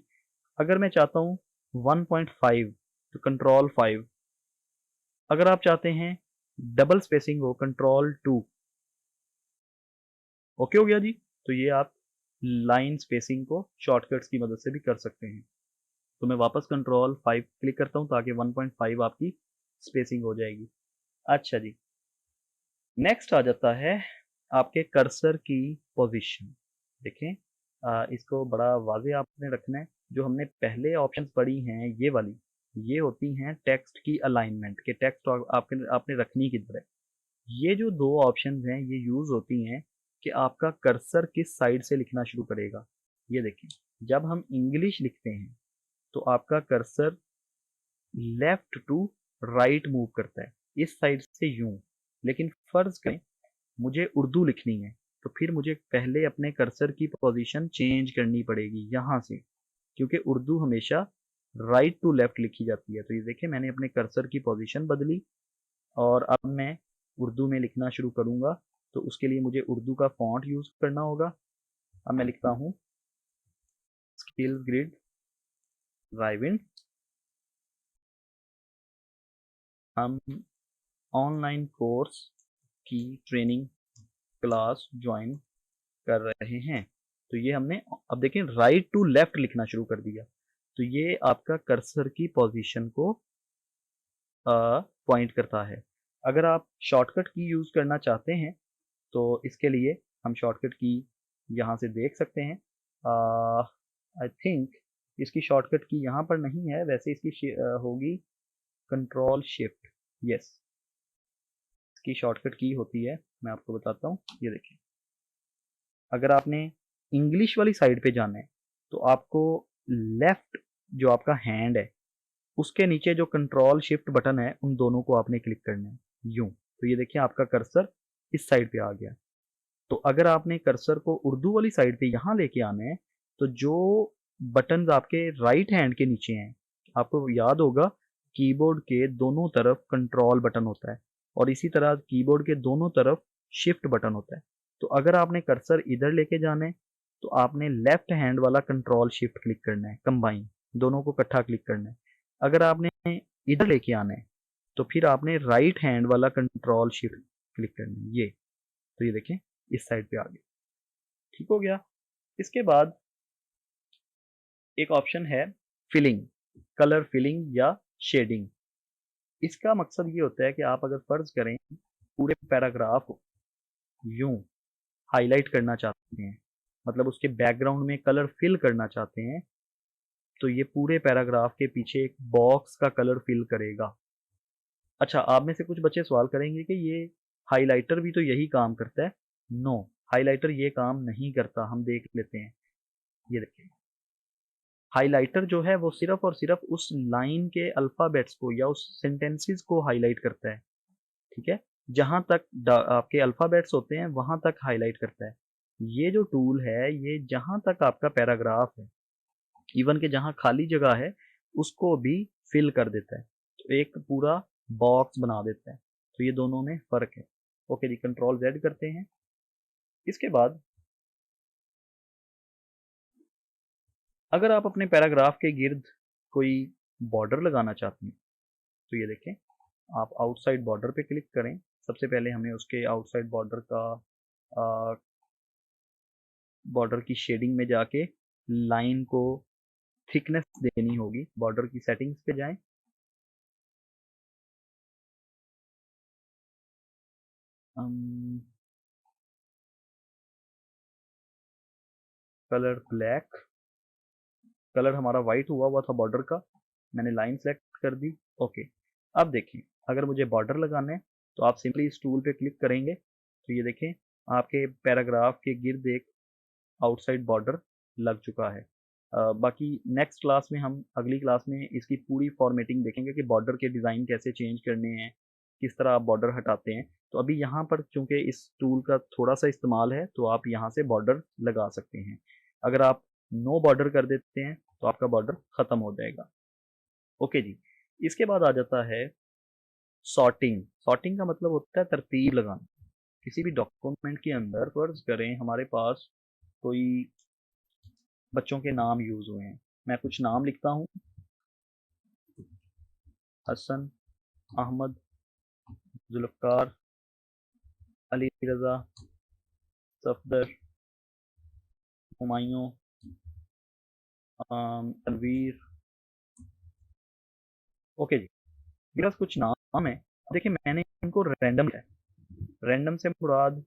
अगर मैं चाहता हूँ 1.5 तो कंट्रोल 5। अगर आप चाहते हैं डबल स्पेसिंग हो, कंट्रोल 2। ओके हो गया जी। तो ये आप लाइन स्पेसिंग को शॉर्टकट्स की मदद से भी कर सकते हैं। तो मैं वापस कंट्रोल 5 क्लिक करता हूँ ताकि 1.5 आपकी स्पेसिंग हो जाएगी। अच्छा जी, नेक्स्ट आ जाता है आपके कर्सर की पोजीशन। देखें इसको बड़ा वाजे आपने रखना है। जो हमने पहले ऑप्शंस पढ़ी हैं ये वाली, ये होती हैं टेक्स्ट की अलाइनमेंट के, टेक्स्ट आपने आपने रखनी किधर है। ये जो दो ऑप्शंस हैं ये यूज होती हैं कि आपका कर्सर किस साइड से लिखना शुरू करेगा। ये देखें, जब हम इंग्लिश लिखते हैं तो आपका cursor left to right move करता है, इस साइड से यूं। लेकिन फर्ज करें मुझे उर्दू लिखनी है, तो फिर मुझे पहले अपने कर्सर की पोजीशन चेंज करनी पड़ेगी यहाँ से, क्योंकि उर्दू हमेशा राइट टू लेफ्ट लिखी जाती है। तो ये देखिए मैंने अपने कर्सर की पोजीशन बदली और अब मैं उर्दू में लिखना शुरू करूंगा। तो उसके लिए मुझे उर्दू का फॉन्ट यूज करना होगा। अब मैं लिखता हूँ स्किल्स ग्रिड राइविंड। हम ऑनलाइन कोर्स की ट्रेनिंग क्लास ज्वाइन कर रहे हैं। तो ये हमने अब देखें राइट टू लेफ्ट लिखना शुरू कर दिया। तो ये आपका कर्सर की पोजीशन को पॉइंट करता है। अगर आप शॉर्टकट की यूज करना चाहते हैं तो इसके लिए हम शॉर्टकट की यहाँ से देख सकते हैं। आई थिंक इसकी शॉर्टकट की यहाँ पर नहीं है, वैसे इसकी होगी कंट्रोल शिफ्ट। यस, इसकी शॉर्टकट की होती है, मैं आपको बताता हूँ। ये देखिए, अगर आपने इंग्लिश वाली साइड पे जाना है तो आपको लेफ्ट जो आपका हैंड है उसके नीचे जो कंट्रोल शिफ्ट बटन है उन दोनों को आपने क्लिक करना है यूं। तो ये देखिए आपका कर्सर इस साइड पे आ गया। तो अगर आपने कर्सर को उर्दू वाली साइड पे यहाँ लेके आना है तो जो बटन आपके राइट हैंड के नीचे हैं, आपको याद होगा कीबोर्ड के दोनों तरफ कंट्रोल बटन होता है और इसी तरह कीबोर्ड के दोनों तरफ शिफ्ट बटन होता है। तो अगर आपने कर्सर इधर लेके जाना है तो आपने लेफ्ट हैंड वाला कंट्रोल शिफ्ट क्लिक करना है, कंबाइन दोनों को इकट्ठा क्लिक करना है। अगर आपने इधर लेके आना है तो फिर आपने राइट हैंड वाला कंट्रोल शिफ्ट क्लिक करना है, ये। तो ये देखें इस साइड पे आ गया। ठीक हो गया। इसके बाद एक ऑप्शन है फिलिंग, कलर फिलिंग या शेडिंग। इसका मकसद ये होता है कि आप अगर फर्ज करें पूरे पैराग्राफ को यूं हाईलाइट करना चाहते हैं, मतलब उसके बैकग्राउंड में कलर फिल करना चाहते हैं, तो ये पूरे पैराग्राफ के पीछे एक बॉक्स का कलर फिल करेगा। अच्छा, आप में से कुछ बच्चे सवाल करेंगे कि ये हाइलाइटर भी तो यही काम करता है। नो, हाइलाइटर ये काम नहीं करता। हम देख लेते हैं। ये देखिए, हाइलाइटर जो है वो सिर्फ और सिर्फ उस लाइन के अल्फ़ाबेट्स को या उस सेंटेंसेस को हाईलाइट करता है। ठीक है, जहां तक आपके अल्फ़ाबेट्स होते हैं वहां तक हाईलाइट करता है। ये जो टूल है ये जहां तक आपका पैराग्राफ है, इवन के जहां खाली जगह है उसको भी फिल कर देता है, तो एक पूरा बॉक्स बना देता है। तो ये दोनों में फर्क है। ओके जी, कंट्रोल Z करते हैं। इसके बाद अगर आप अपने पैराग्राफ के गिर्द कोई बॉर्डर लगाना चाहते हैं तो ये देखें, आप आउटसाइड बॉर्डर पे क्लिक करें। सबसे पहले हमें उसके आउटसाइड बॉर्डर का बॉर्डर की शेडिंग में जाके लाइन को थिकनेस देनी होगी। बॉर्डर की सेटिंग्स पे जाएं, कलर ब्लैक, कलर हमारा वाइट हुआ था बॉर्डर का, मैंने लाइन सेलेक्ट कर दी। ओके, अब देखिए अगर मुझे बॉर्डर लगाना है तो आप सिंपली इस टूल पे क्लिक करेंगे तो ये देखें आपके पैराग्राफ के गिर्द एक आउटसाइड बॉर्डर लग चुका है। बाकी नेक्स्ट क्लास में हम अगली क्लास में इसकी पूरी फॉर्मेटिंग देखेंगे कि बॉर्डर के डिज़ाइन कैसे चेंज करने हैं, किस तरह आप बॉर्डर हटाते हैं। तो अभी यहाँ पर चूंकि इस टूल का थोड़ा सा इस्तेमाल है तो आप यहाँ से बॉर्डर लगा सकते हैं। अगर आप नो बॉर्डर कर देते हैं तो आपका बॉर्डर ख़त्म हो जाएगा। ओके जी, इसके बाद आ जाता है सॉर्टिंग। सॉर्टिंग का मतलब होता है तरतीब लगाना। किसी भी डॉक्यूमेंट के अंदर फर्ज करें हमारे पास कोई बच्चों के नाम यूज हुए हैं, मैं कुछ नाम लिखता हूँ, हसन, अहमद, जुल्फ़कार, अली रज़ा, सफदर, हुमायूं, तनवीर। ओके जी, मेरे पास कुछ नाम है। देखिए मैंने इनको रैंडम लिया है। रैंडम से मुराद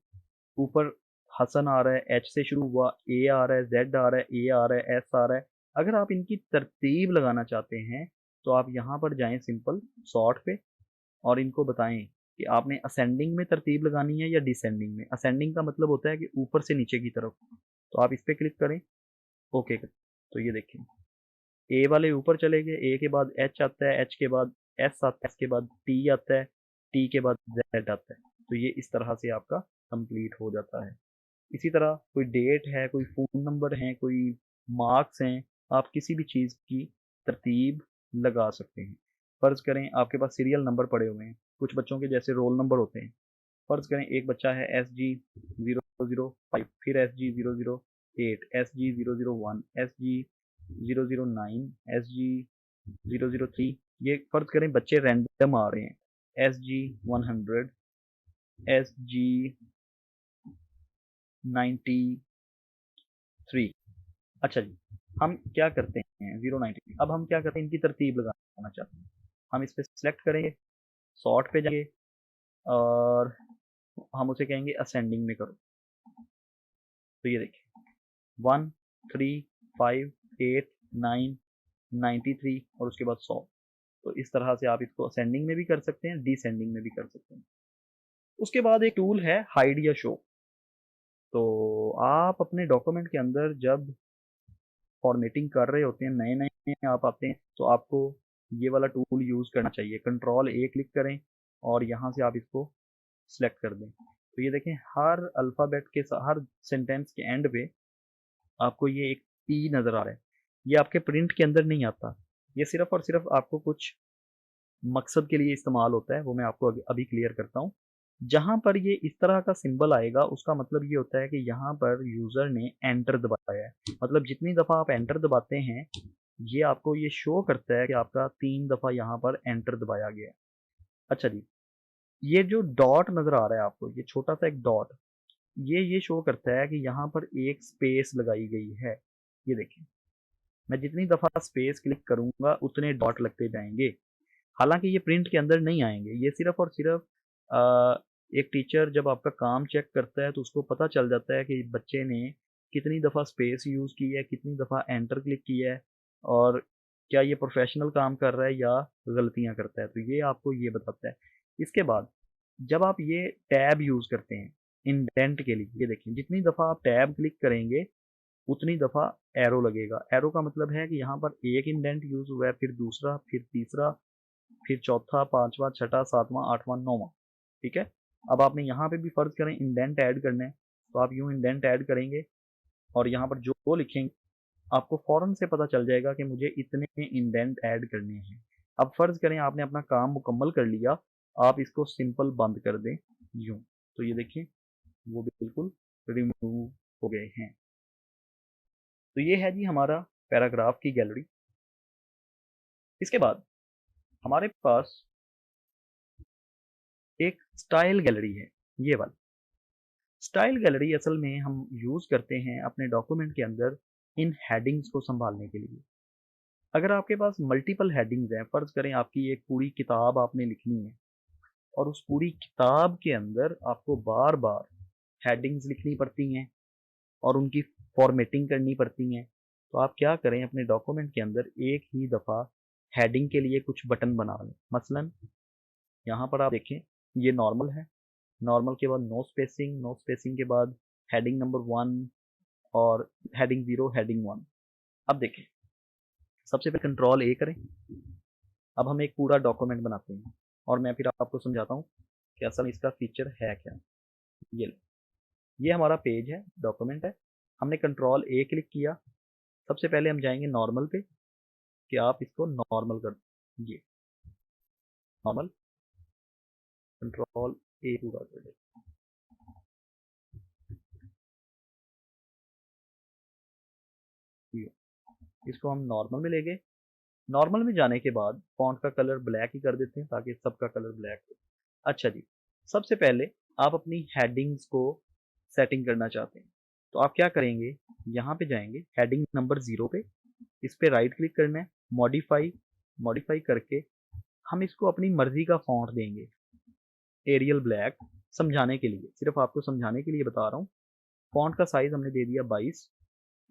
ऊपर हसन आ रहा है, एच से शुरू हुआ, ए आ रहा है, जेड आ रहा है, ए आ रहा है, एस आ रहा है। अगर आप इनकी तरतीब लगाना चाहते हैं तो आप यहाँ पर जाएं सिंपल सॉर्ट पे और इनको बताएं कि आपने असेंडिंग में तरतीब लगानी है या डिसेंडिंग में। असेंडिंग का मतलब होता है कि ऊपर से नीचे की तरफ, तो आप इस पर क्लिक करें, ओके करें। तो ये देखें ए वाले ऊपर चले गए, ए के बाद एच आता है, एच के बाद एस आता है, एस के बाद टी आता है, टी के बाद जेड आता है। तो ये इस तरह से आपका कंप्लीट हो जाता है। इसी तरह कोई डेट है, कोई फ़ोन नंबर है, कोई मार्क्स हैं, आप किसी भी चीज़ की तरतीब लगा सकते हैं। फ़र्ज़ करें आपके पास सीरियल नंबर पड़े हुए हैं, कुछ बच्चों के जैसे रोल नंबर होते हैं। फ़र्ज़ करें एक बच्चा है SG005, फिर SG008, SG001, SG009, SG003। ये फ़र्ज़ करें बच्चे रैंडम आ रहे हैं। SG100, SG93। अच्छा जी, हम क्या करते हैं 093, अब हम क्या करते हैं इनकी तरतीब लगाना चाहते हैं। हम इस पे सिलेक्ट करेंगे, सॉर्ट पे जाएंगे और हम उसे कहेंगे असेंडिंग में करो। तो ये देखिए 1, 3, 5, 8, 9, 93 और उसके बाद 100। तो इस तरह से आप इसको असेंडिंग में भी कर सकते हैं, डिसेंडिंग में भी कर सकते हैं। उसके बाद एक टूल है हाइड या शो। तो आप अपने डॉक्यूमेंट के अंदर जब फॉर्मेटिंग कर रहे होते हैं, नए नए आप आते हैं, तो आपको ये वाला टूल यूज़ करना चाहिए। कंट्रोल ए क्लिक करें और यहाँ से आप इसको सिलेक्ट कर दें। तो ये देखें हर अल्फ़ाबेट के हर सेंटेंस के एंड पे आपको ये एक ई नज़र आ रहा है। ये आपके प्रिंट के अंदर नहीं आता, ये सिर्फ और सिर्फ आपको कुछ मकसद के लिए इस्तेमाल होता है, वो मैं आपको अभी क्लियर करता हूँ। जहाँ पर ये इस तरह का सिंबल आएगा उसका मतलब ये होता है कि यहाँ पर यूज़र ने एंटर दबाया है। मतलब जितनी दफ़ा आप एंटर दबाते हैं ये आपको ये शो करता है कि आपका 3 दफ़ा यहाँ पर एंटर दबाया गया है। अच्छा जी, ये जो डॉट नज़र आ रहा है आपको, ये छोटा सा एक डॉट, ये शो करता है कि यहाँ पर एक स्पेस लगाई गई है। ये देखिए, मैं जितनी दफ़ा स्पेस क्लिक करूँगा उतने डॉट लगते जाएंगे। हालांकि ये प्रिंट के अंदर नहीं आएंगे, ये सिर्फ और सिर्फ एक टीचर जब आपका काम चेक करता है तो उसको पता चल जाता है कि बच्चे ने कितनी दफ़ा स्पेस यूज़ की है, कितनी दफ़ा एंटर क्लिक किया है और क्या ये प्रोफेशनल काम कर रहा है या गलतियां करता है। तो ये आपको ये बताता है। इसके बाद जब आप ये टैब यूज़ करते हैं इंडेंट के लिए, ये देखिए जितनी दफ़ा आप टैब क्लिक करेंगे उतनी दफ़ा एरो लगेगा। एरो का मतलब है कि यहाँ पर एक इंडेंट यूज़ हुआ है, फिर दूसरा, फिर तीसरा, फिर चौथा, पांचवा, छठा, सातवां, आठवां, नौवां। ठीक है, अब आपने यहाँ पे भी फर्ज करें इंडेंट ऐड करना है तो आप यूं इंडेंट ऐड करेंगे और यहाँ पर जो लिखेंगे आपको फौरन से पता चल जाएगा कि मुझे इतने इंडेंट ऐड करने हैं। अब फर्ज करें आपने अपना काम मुकम्मल कर लिया, आप इसको सिंपल बंद कर दें यूं, तो ये देखिए वो बिल्कुल रिमूव हो गए हैं। तो ये है जी हमारा पैराग्राफ की गैलरी। इसके बाद हमारे पास एक स्टाइल गैलरी है, ये वाली। स्टाइल गैलरी असल में हम यूज़ करते हैं अपने डॉक्यूमेंट के अंदर इन हेडिंग्स को संभालने के लिए। अगर आपके पास मल्टीपल हेडिंग्स हैं, फ़र्ज़ करें आपकी एक पूरी किताब आपने लिखनी है और उस पूरी किताब के अंदर आपको बार-बार हेडिंग्स लिखनी पड़ती हैं और उनकी फॉर्मेटिंग करनी पड़ती हैं, तो आप क्या करें अपने डॉक्यूमेंट के अंदर एक ही दफ़ा हेडिंग के लिए कुछ बटन बना लें। मसलन यहाँ पर आप देखें, ये नॉर्मल है, नॉर्मल के बाद नो स्पेसिंग, नो स्पेसिंग के बाद हेडिंग नंबर 1 और हेडिंग 0, हेडिंग 1। अब देखें, सबसे पहले कंट्रोल ए करें। अब हम एक पूरा डॉक्यूमेंट बनाते हैं और मैं फिर आपको समझाता हूँ कि असल में इसका फीचर है क्या। ये लो, ये हमारा पेज है, डॉक्यूमेंट है। हमने कंट्रोल ए क्लिक किया। सबसे पहले हम जाएंगे नॉर्मल पे कि आप इसको नॉर्मल कर दो। ये नॉर्मल, कंट्रोल ए पूरा कर दे। ये, इसको हम नॉर्मल में ले गए। नॉर्मल में जाने के बाद फॉन्ट का कलर ब्लैक ही कर देते हैं ताकि सबका कलर ब्लैक हो। अच्छा जी, सबसे पहले आप अपनी हेडिंग्स को सेटिंग करना चाहते हैं, तो आप क्या करेंगे, यहाँ पे जाएंगे हेडिंग नंबर 0 पे, इस पे राइट क्लिक करना है, मॉडिफाई, मॉडिफाई करके हम इसको अपनी मर्जी का फॉन्ट देंगे, एरियल ब्लैक। समझाने के लिए, सिर्फ आपको समझाने के लिए बता रहा हूँ। फॉन्ट का साइज हमने दे दिया 22,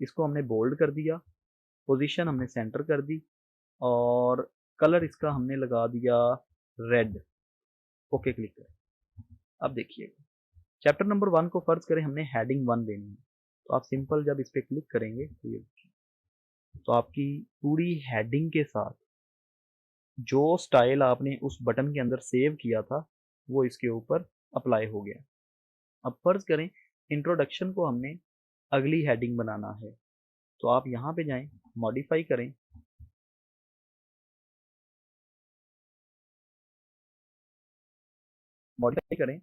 इसको हमने बोल्ड कर दिया, पोजीशन हमने सेंटर कर दी और कलर इसका हमने लगा दिया रेड। ओके क्लिक करें। अब देखिएगा, चैप्टर नंबर 1 को फर्ज करें हमने हेडिंग 1 देनी है, तो आप सिंपल जब इस पर क्लिक करेंगे तो ये, तो आपकी पूरी हेडिंग के साथ जो स्टाइल आपने उस बटन के अंदर सेव किया था वो इसके ऊपर अप्लाई हो गया। अब फर्ज करें इंट्रोडक्शन को हमने अगली हेडिंग बनाना है, तो आप यहाँ पे जाएं, मॉडिफाई करें, मॉडिफाई करें,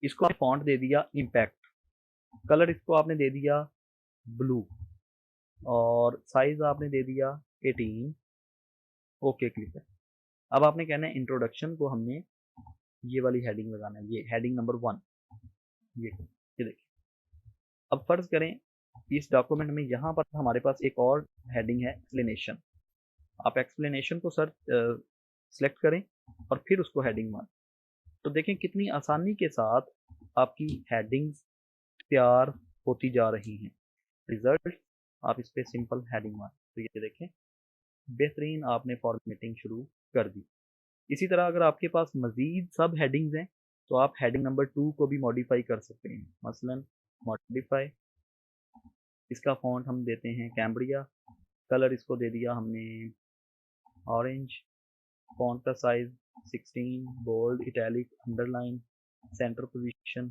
इसको आपने फॉन्ट दे दिया इम्पैक्ट, कलर इसको आपने दे दिया ब्लू और साइज आपने दे दिया 18। ओके क्लिक है। अब आपने कहना है इंट्रोडक्शन को हमने ये वाली हेडिंग लगाना है, ये हेडिंग नंबर 1। ये देखिए, अब फर्ज करें इस डॉक्यूमेंट में यहाँ पर हमारे पास एक और हेडिंग है एक्सप्लेनेशन। आप एक्सप्लेनेशन को सर्च सेलेक्ट करें और फिर उसको हेडिंग मारें, तो देखें कितनी आसानी के साथ आपकी हेडिंग्स तैयार होती जा रही हैं। रिजल्ट, आप इस पे सिंपल हेडिंग मारें तो ये देखें बेहतरीन आपने फॉर्मेटिंग शुरू कर दी। इसी तरह अगर आपके पास मजीद सब हेडिंग्स हैं तो आप हेडिंग नंबर 2 को भी मॉडिफाई कर सकते हैं। मसलन मॉडिफाई, इसका फॉन्ट हम देते हैं कैम्ब्रिया, कलर इसको दे दिया हमने ऑरेंज, फॉन्ट का size 16, bold, italic, underline, centre position.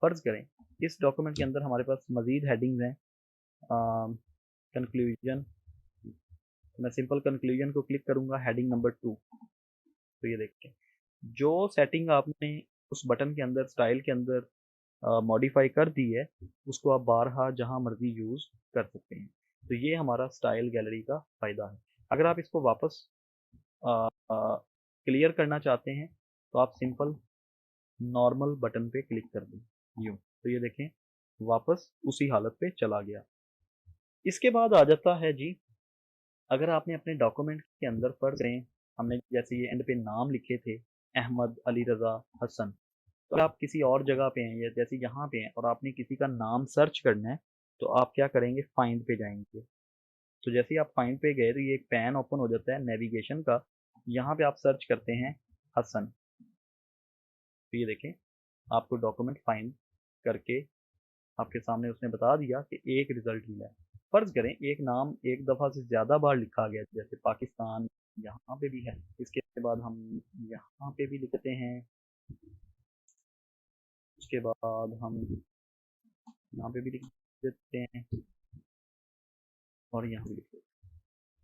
फर्ज करें इस डॉक्यूमेंट के अंदर हमारे पास मजीद हेडिंग्स हैं, कंक्लूजन, मैं सिंपल कंक्लूजन को क्लिक करूंगा, हेडिंग नंबर 2। तो ये देखिए जो सेटिंग आपने उस बटन के अंदर स्टाइल के अंदर मॉडिफाई कर दी है उसको आप बारहा जहां मर्जी यूज कर सकते हैं। तो ये हमारा स्टाइल गैलरी का फायदा है। अगर आप इसको वापस क्लियर करना चाहते हैं तो आप सिंपल नॉर्मल बटन पे क्लिक कर दें, यूं, तो ये देखें वापस उसी हालत पे चला गया। इसके बाद आ जाता है जी, अगर आपने अपने डॉक्यूमेंट के अंदर फर्ज करें हमने जैसे ये एंड पे नाम लिखे थे अहमद अली रजा हसन, तो आप किसी और जगह पे हैं या जैसे यहाँ पे हैं और आपने किसी का नाम सर्च करना है तो आप क्या करेंगे, फाइंड पे जाएंगे। तो जैसे ही आप फाइंड पे गए तो ये एक पैन ओपन हो जाता है नेविगेशन का, यहाँ पे आप सर्च करते हैं हसन, तो ये देखें आपको डॉक्यूमेंट फाइंड करके आपके सामने उसने बता दिया कि एक रिजल्ट मिला है। फर्ज करें एक नाम एक दफ़ा से ज़्यादा बार लिखा गया, जैसे पाकिस्तान यहाँ पे भी है, इसके बाद हम यहाँ पे भी लिखते हैं, उसके बाद हम यहाँ पे भी लिख देते हैं और यहाँ भी लिख देते हैं।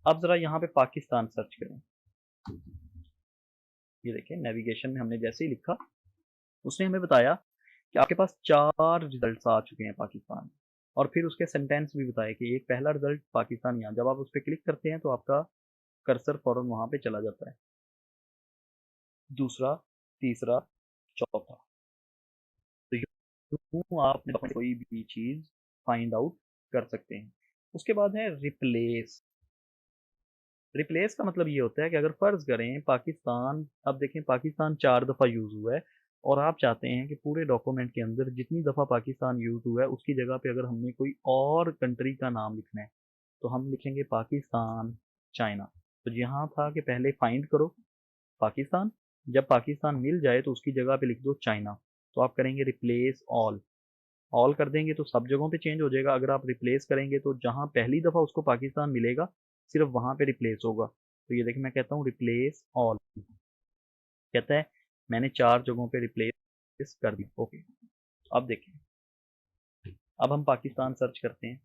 अब ज़रा यहाँ पे पाकिस्तान सर्च करें, ये देखें नेविगेशन में हमने जैसे ही लिखा उसने हमें बताया कि आपके पास 4 रिजल्ट्स आ चुके हैं पाकिस्तान, और फिर उसके सेंटेंस भी बताए कि एक पहला रिजल्ट पाकिस्तान, यहाँ जब आप उस पर क्लिक करते हैं तो आपका कर्सर फौरन वहाँ पे चला जाता है, दूसरा, तीसरा, चौथा। तो यूँ आप कोई भी चीज़ फाइंड आउट कर सकते हैं। उसके बाद है रिप्लेस। रिप्लेस का मतलब ये होता है कि अगर फर्ज करें पाकिस्तान, अब देखें पाकिस्तान 4 दफ़ा यूज़ हुआ है और आप चाहते हैं कि पूरे डॉक्यूमेंट के अंदर जितनी दफ़ा पाकिस्तान यूज़ हुआ है उसकी जगह पे अगर हमने कोई और कंट्री का नाम लिखना है तो हम लिखेंगे पाकिस्तान चाइना। तो यहाँ था कि पहले फाइंड करो पाकिस्तान, जब पाकिस्तान मिल जाए तो उसकी जगह पे लिख दो चाइना। तो आप करेंगे रिप्लेस ऑल। ऑल कर देंगे तो सब जगहों पे चेंज हो जाएगा। अगर आप रिप्लेस करेंगे तो जहां पहली दफा उसको पाकिस्तान मिलेगा सिर्फ वहां पे रिप्लेस होगा। तो ये देखिए मैं कहता हूँ रिप्लेस ऑल, कहता है मैंने 4 जगहों पे रिप्लेस कर दिया। ओके, अब देखें, अब हम पाकिस्तान सर्च करते हैं,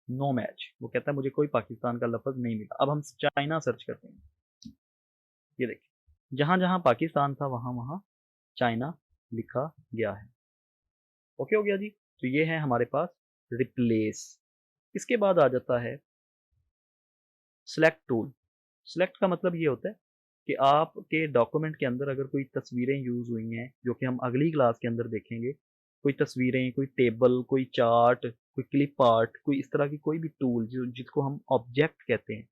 नो मैच, वो कहता है मुझे कोई पाकिस्तान का लफ्ज नहीं मिला। अब हम चाइना सर्च करते हैं, ये देखिए जहां जहां पाकिस्तान था वहां वहां चाइना लिखा गया है। ओके हो गया जी। तो ये है हमारे पास रिप्लेस। इसके बाद आ जाता है सिलेक्ट टूल। सिलेक्ट का मतलब ये होता है कि आपके डॉक्यूमेंट के अंदर अगर कोई तस्वीरें यूज हुई हैं जो कि हम अगली क्लास के अंदर देखेंगे, कोई तस्वीरें, कोई टेबल, कोई चार्ट, कोई क्लिप आर्ट, कोई इस तरह की कोई भी टूल जो जिसको हम ऑब्जेक्ट कहते हैं,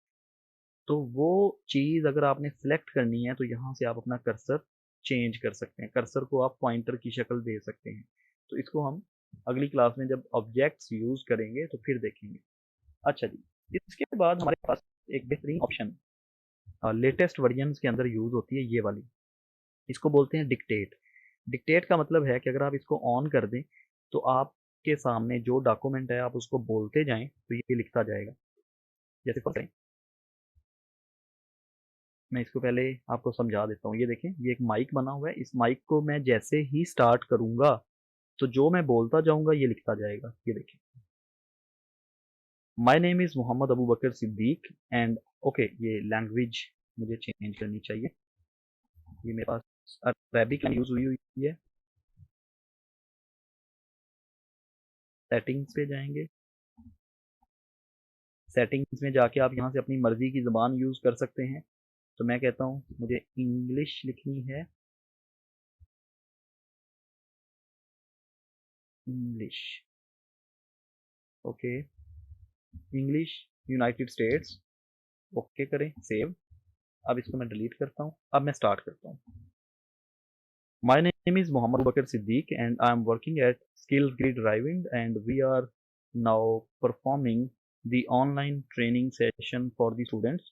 तो वो चीज़ अगर आपने सिलेक्ट करनी है तो यहाँ से आप अपना कर्सर चेंज कर सकते हैं। कर्सर को आप पॉइंटर की शक्ल दे सकते हैं। तो इसको हम अगली क्लास में जब ऑब्जेक्ट्स यूज करेंगे तो फिर देखेंगे। अच्छा जी, इसके बाद हमारे पास एक बेहतरीन ऑप्शन लेटेस्ट वर्जन्स के अंदर यूज होती है, ये वाली, इसको बोलते हैं डिक्टेट। डिक्टेट का मतलब है कि अगर आप इसको ऑन कर दें तो आपके सामने जो डॉक्यूमेंट है आप उसको बोलते जाएं तो ये लिखता जाएगा। जैसे फॉर मैं इसको पहले आपको समझा देता हूँ। ये देखें, ये एक माइक बना हुआ है, इस माइक को मैं जैसे ही स्टार्ट करूंगा तो जो मैं बोलता जाऊंगा ये लिखता जाएगा। ये देखें, my name is Mohammad Abu Bakar Siddique and okay, ये लैंग्वेज मुझे चेंज करनी चाहिए। ये मेरे पास अरेबिक यूज हुई है। सेटिंग्स पे जाएंगे, सेटिंग्स में जाके आप यहाँ से अपनी मर्जी की ज़बान यूज़ कर सकते हैं। तो मैं कहता हूँ मुझे इंग्लिश लिखनी है, English, okay, English United states, okay करें, सेव। अब इसको मैं डिलीट करता हूँ, अब मैं स्टार्ट करता हूँ। My name is Mohammad Bakar Siddique and I am working at skill grid driving and we are now performing the online training session for the students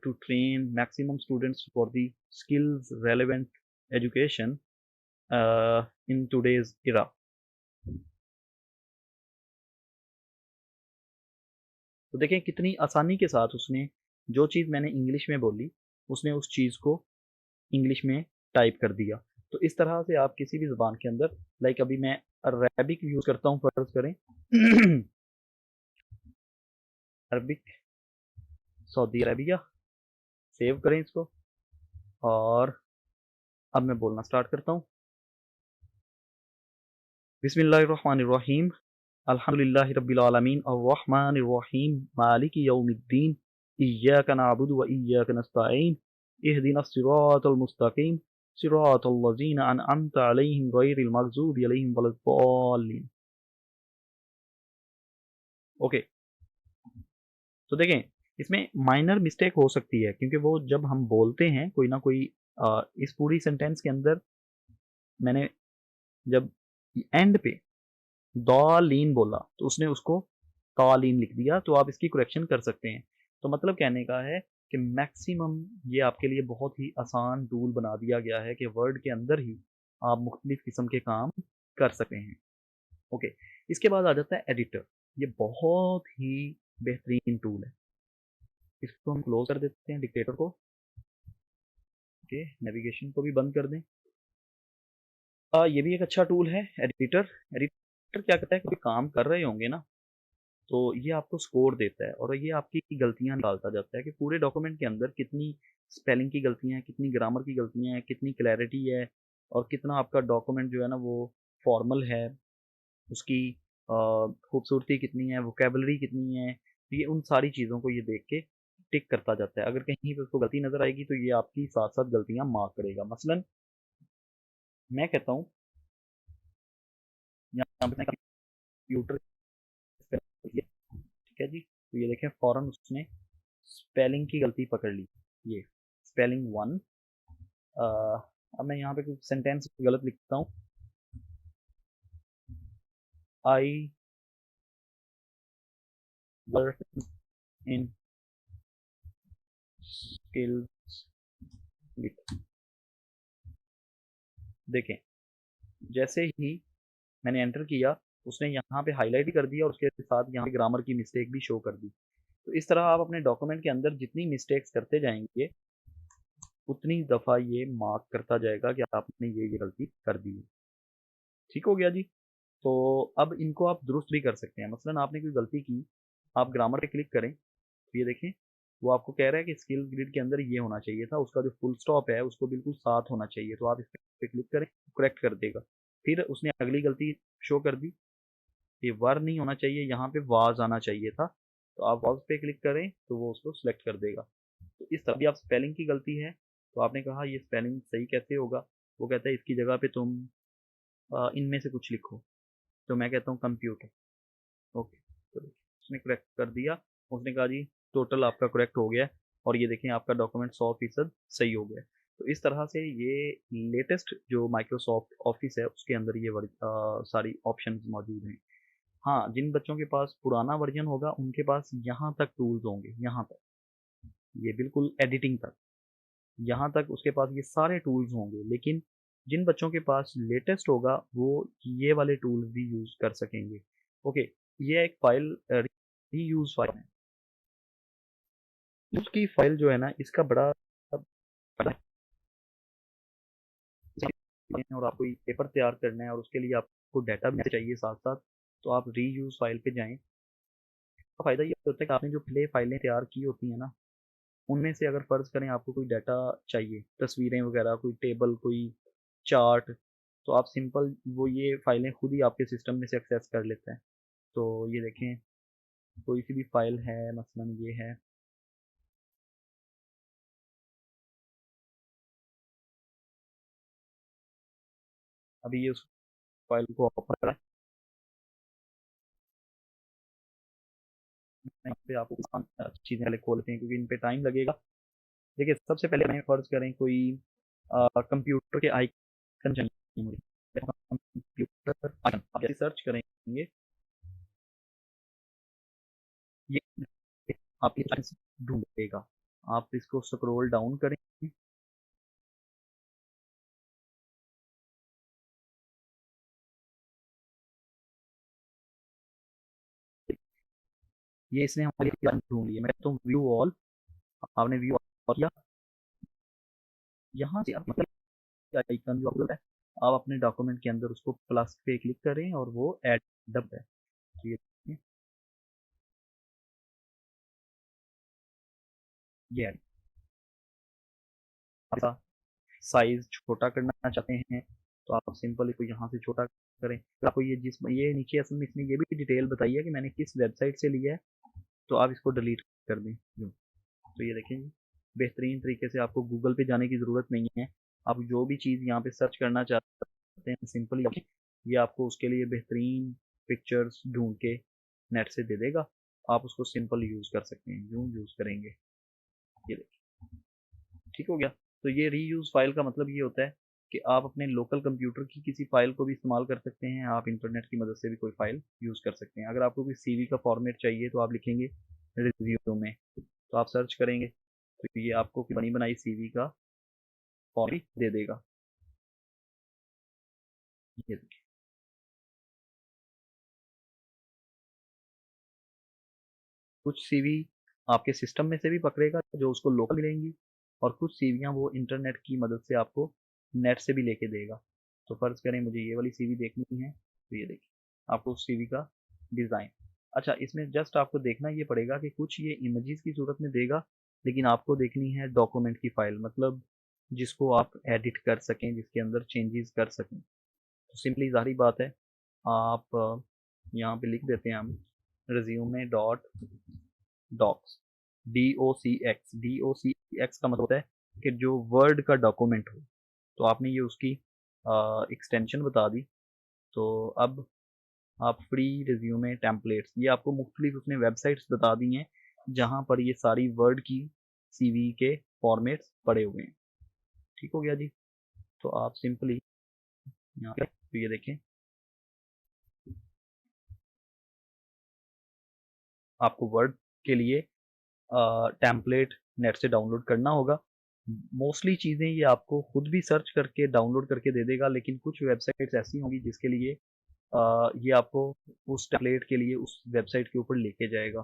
to train maximum students for the skills relevant education in today's era। तो देखें कितनी आसानी के साथ उसने जो चीज़ मैंने English में बोली उसने उस चीज़ को इंग्लिश में टाइप कर दिया। तो इस तरह से आप किसी भी ज़ुबान के अंदर, लाइक अभी मैं अरबिक यूज़ करता हूँ, फर्ज करें अरबिक सऊदी अरेबिया, सेव करें इसको और अब मैं बोलना स्टार्ट करता हूँ। बिस्मिल्लाहिर्रहमानिर्रहीम, अल्हम्दुलिल्लाहि रब्बिल आलमीन, अर्रहमानिर्रहीम, मालिकि यौमिद्दीन, इय्याका नअबुदु व इय्याका नस्तईन, इहदिनस सिरातल मुस्तकीम, सिरातल लज़ीना अनअमता अलैहिम गैरिल मग़ज़ूबि अलैहिम वलद्दाल्लीन। ओके, तो देखें इसमें माइनर मिस्टेक हो सकती है क्योंकि वो जब हम बोलते हैं कोई ना कोई इस पूरी सेंटेंस के अंदर मैंने जब एंड पे दालीन बोला तो उसने उसको तालीन लिख दिया। तो आप इसकी करेक्शन कर सकते हैं। तो मतलब कहने का है कि मैक्सिमम ये आपके लिए बहुत ही आसान टूल बना दिया गया है कि वर्ड के अंदर ही आप मुख्तलिफ किस्म के काम कर सकते हैं। ओके, इसके बाद आ जाता है एडिटर। ये बहुत ही बेहतरीन टूल है। इसको हम क्लोज कर देते हैं डिक्टेटर को। ओके, नेविगेशन को भी बंद कर दें। ये भी एक अच्छा टूल है एडिटर। एडिटर क्या करता है, कोई काम कर रहे होंगे ना तो ये आपको स्कोर देता है और ये आपकी गलतियां निकालता जाता है कि पूरे डॉक्यूमेंट के अंदर कितनी स्पेलिंग की गलतियां हैं, कितनी ग्रामर की गलतियां हैं, कितनी क्लैरिटी है और कितना आपका डॉक्यूमेंट जो है ना वो फॉर्मल है, उसकी खूबसूरती कितनी है, वोकेबलरी कितनी है। तो ये उन सारी चीज़ों को ये देख के टिक करता जाता है। अगर कहीं पे उसको गलती नज़र आएगी तो ये आपकी साथ साथ गलतियां मार्क करेगा। मसलन मैं कहता हूँ यहाँ पे कंप्यूटर ठीक है जी। तो ये देखें फौरन उसने स्पेलिंग की गलती पकड़ ली, ये स्पेलिंग 1। अब मैं यहाँ पे कुछ सेंटेंस गलत लिखता हूँ, आई वर्क इन स्किल्स। देखें जैसे ही मैंने एंटर किया उसने यहाँ पे हाईलाइट कर दिया और उसके साथ यहाँ पे ग्रामर की मिस्टेक भी शो कर दी। तो इस तरह आप अपने डॉक्यूमेंट के अंदर जितनी मिस्टेक्स करते जाएंगे उतनी दफ़ा ये मार्क करता जाएगा कि आपने ये गलती कर दी है। ठीक हो गया जी। तो अब इनको आप दुरुस्त भी कर सकते हैं। मसलन आपने कोई गलती की, आप ग्रामर पे क्लिक करें तो ये देखें वो आपको कह रहा है कि स्किल ग्रिड के अंदर ये होना चाहिए था, उसका जो फुल स्टॉप है उसको बिल्कुल साथ होना चाहिए। तो आप इस पे क्लिक करें, करेक्ट कर देगा। फिर उसने अगली गलती शो कर दी, ये वर नहीं होना चाहिए, यहाँ पे वाज आना चाहिए था। तो आप वाज पे क्लिक करें तो वो उसको सिलेक्ट कर देगा। तो इस तरह भी आप स्पेलिंग की गलती है तो आपने कहा ये स्पेलिंग सही कैसे होगा, वो कहता है इसकी जगह पे तुम इनमें से कुछ लिखो। तो मैं कहता हूँ कंप्यूटर। ओके, तो उसने करेक्ट कर दिया, उसने कहा जी टोटल आपका करेक्ट हो गया है और ये देखें आपका डॉक्यूमेंट 100% सही हो गया है। तो इस तरह से ये लेटेस्ट जो माइक्रोसॉफ्ट ऑफिस है उसके अंदर ये सारी ऑप्शंस मौजूद हैं। हाँ, जिन बच्चों के पास पुराना वर्जन होगा उनके पास यहाँ तक टूल्स होंगे, यहाँ तक, ये बिल्कुल एडिटिंग तक, यहाँ तक उसके पास ये सारे टूल्स होंगे। लेकिन जिन बच्चों के पास लेटेस्ट होगा वो ये वाले टूल्स भी यूज कर सकेंगे। ओके, ये एक फाइल रीयूज फाइल है। उसकी फाइल जो है ना इसका बड़ा बड़ा है और आपको ये पेपर तैयार करना है और उसके लिए आपको डाटा भी चाहिए साथ साथ। तो आप रीयूज फाइल पे जाएं। तो फायदा ये होता है कि आपने जो प्ले फाइलें तैयार की होती है ना उनमें से अगर फर्ज करें आपको कोई डाटा चाहिए, तस्वीरें वगैरह, कोई टेबल, कोई चार्ट, तो आप सिंपल वो ये फाइलें खुद ही आपके सिस्टम में से एक्सेस कर लेते हैं। तो ये देखें कोई सी भी फाइल है, मसलन ये है, अभी ये उस फाइल को ओपन करा है। मैं यहाँ पे आपको चीज़ें पहले खोलते हैं क्योंकि इन पे टाइम लगेगा। देखिए सबसे पहले हमें फर्ज करें कोई कंप्यूटर के आइकन चाहिए मुझे, कंप्यूटर आइकन आप जैसे सर्च करेंगे ये आपके ढूंढेगा। आप इसको स्क्रॉल डाउन करें, ये इसने हमारे लिए ढूंढ लिया। मैं तो व्यू ऑल, आपने व्यू ऑल किया, यहाँ से आप मतलब आइकन जो है आप अपने डॉक्यूमेंट के अंदर उसको प्लस पे क्लिक करें और वो ऐड डब है। तो ये ऐड, आपका साइज छोटा करना चाहते हैं तो आप सिंपल इसको यहाँ से छोटा करें। तो आपको ये जिस ये नीचे असल में इसने ये भी डिटेल बताई है कि मैंने किस वेबसाइट से लिया है, तो आप इसको डिलीट कर दें यूँ। तो ये देखें बेहतरीन तरीके से आपको गूगल पे जाने की ज़रूरत नहीं है। आप जो भी चीज़ यहाँ पे सर्च करना चाहते हैं सिंपली ये आपको उसके लिए बेहतरीन पिक्चर्स ढूंढ के नेट से दे देगा। आप उसको सिंपल यूज़ कर सकते हैं, यूँ यूज़ करेंगे। ये देखिए ठीक हो गया। तो ये रीयूज़ फाइल का मतलब ये होता है कि आप अपने लोकल कंप्यूटर की किसी फाइल को भी इस्तेमाल कर सकते हैं, आप इंटरनेट की मदद से भी कोई फाइल यूज़ कर सकते हैं। अगर आपको कोई सीवी का फॉर्मेट चाहिए तो आप लिखेंगे रिज्यूमे, तो आप सर्च करेंगे तो ये आपको बनी बनाई सीवी का फॉर्मेट दे देगा। ये देखिए कुछ सीवी आपके सिस्टम में से भी पकड़ेगा जो उसको लोकल मिलेंगी और कुछ सीवियाँ वो इंटरनेट की मदद से आपको नेट से भी लेके देगा। तो फर्ज करें मुझे ये वाली सीवी देखनी है तो ये देखिए आपको उस सीवी का डिज़ाइन। अच्छा, इसमें जस्ट आपको देखना ये पड़ेगा कि कुछ ये इमेजेस की सूरत में देगा, लेकिन आपको देखनी है डॉक्यूमेंट की फाइल, मतलब जिसको आप एडिट कर सकें, जिसके अंदर चेंजेस कर सकें। तो सिंपली ज़ाहिर बात है आप यहाँ पे लिख देते हैं हम रिज्यूमे डॉट डॉक्स, DOCX का मतलब होता है कि जो वर्ड का डॉक्यूमेंट हो। तो आपने ये उसकी एक्सटेंशन बता दी। तो अब आप फ्री रिज्यूमे टेम्पलेट्स, ये आपको मुख्तलिफ उसने वेबसाइट्स बता दी हैं जहाँ पर ये सारी वर्ड की सीवी के फॉर्मेट्स पड़े हुए हैं। ठीक हो गया जी। तो आप सिंपली यहाँ पे तो ये देखें, आपको वर्ड के लिए टेम्पलेट नेट से डाउनलोड करना होगा। मोस्टली चीज़ें ये आपको खुद भी सर्च करके डाउनलोड करके दे देगा, लेकिन कुछ वेबसाइट्स ऐसी होंगी जिसके लिए ये आपको उस टेम्पलेट के लिए उस वेबसाइट के ऊपर लेके जाएगा।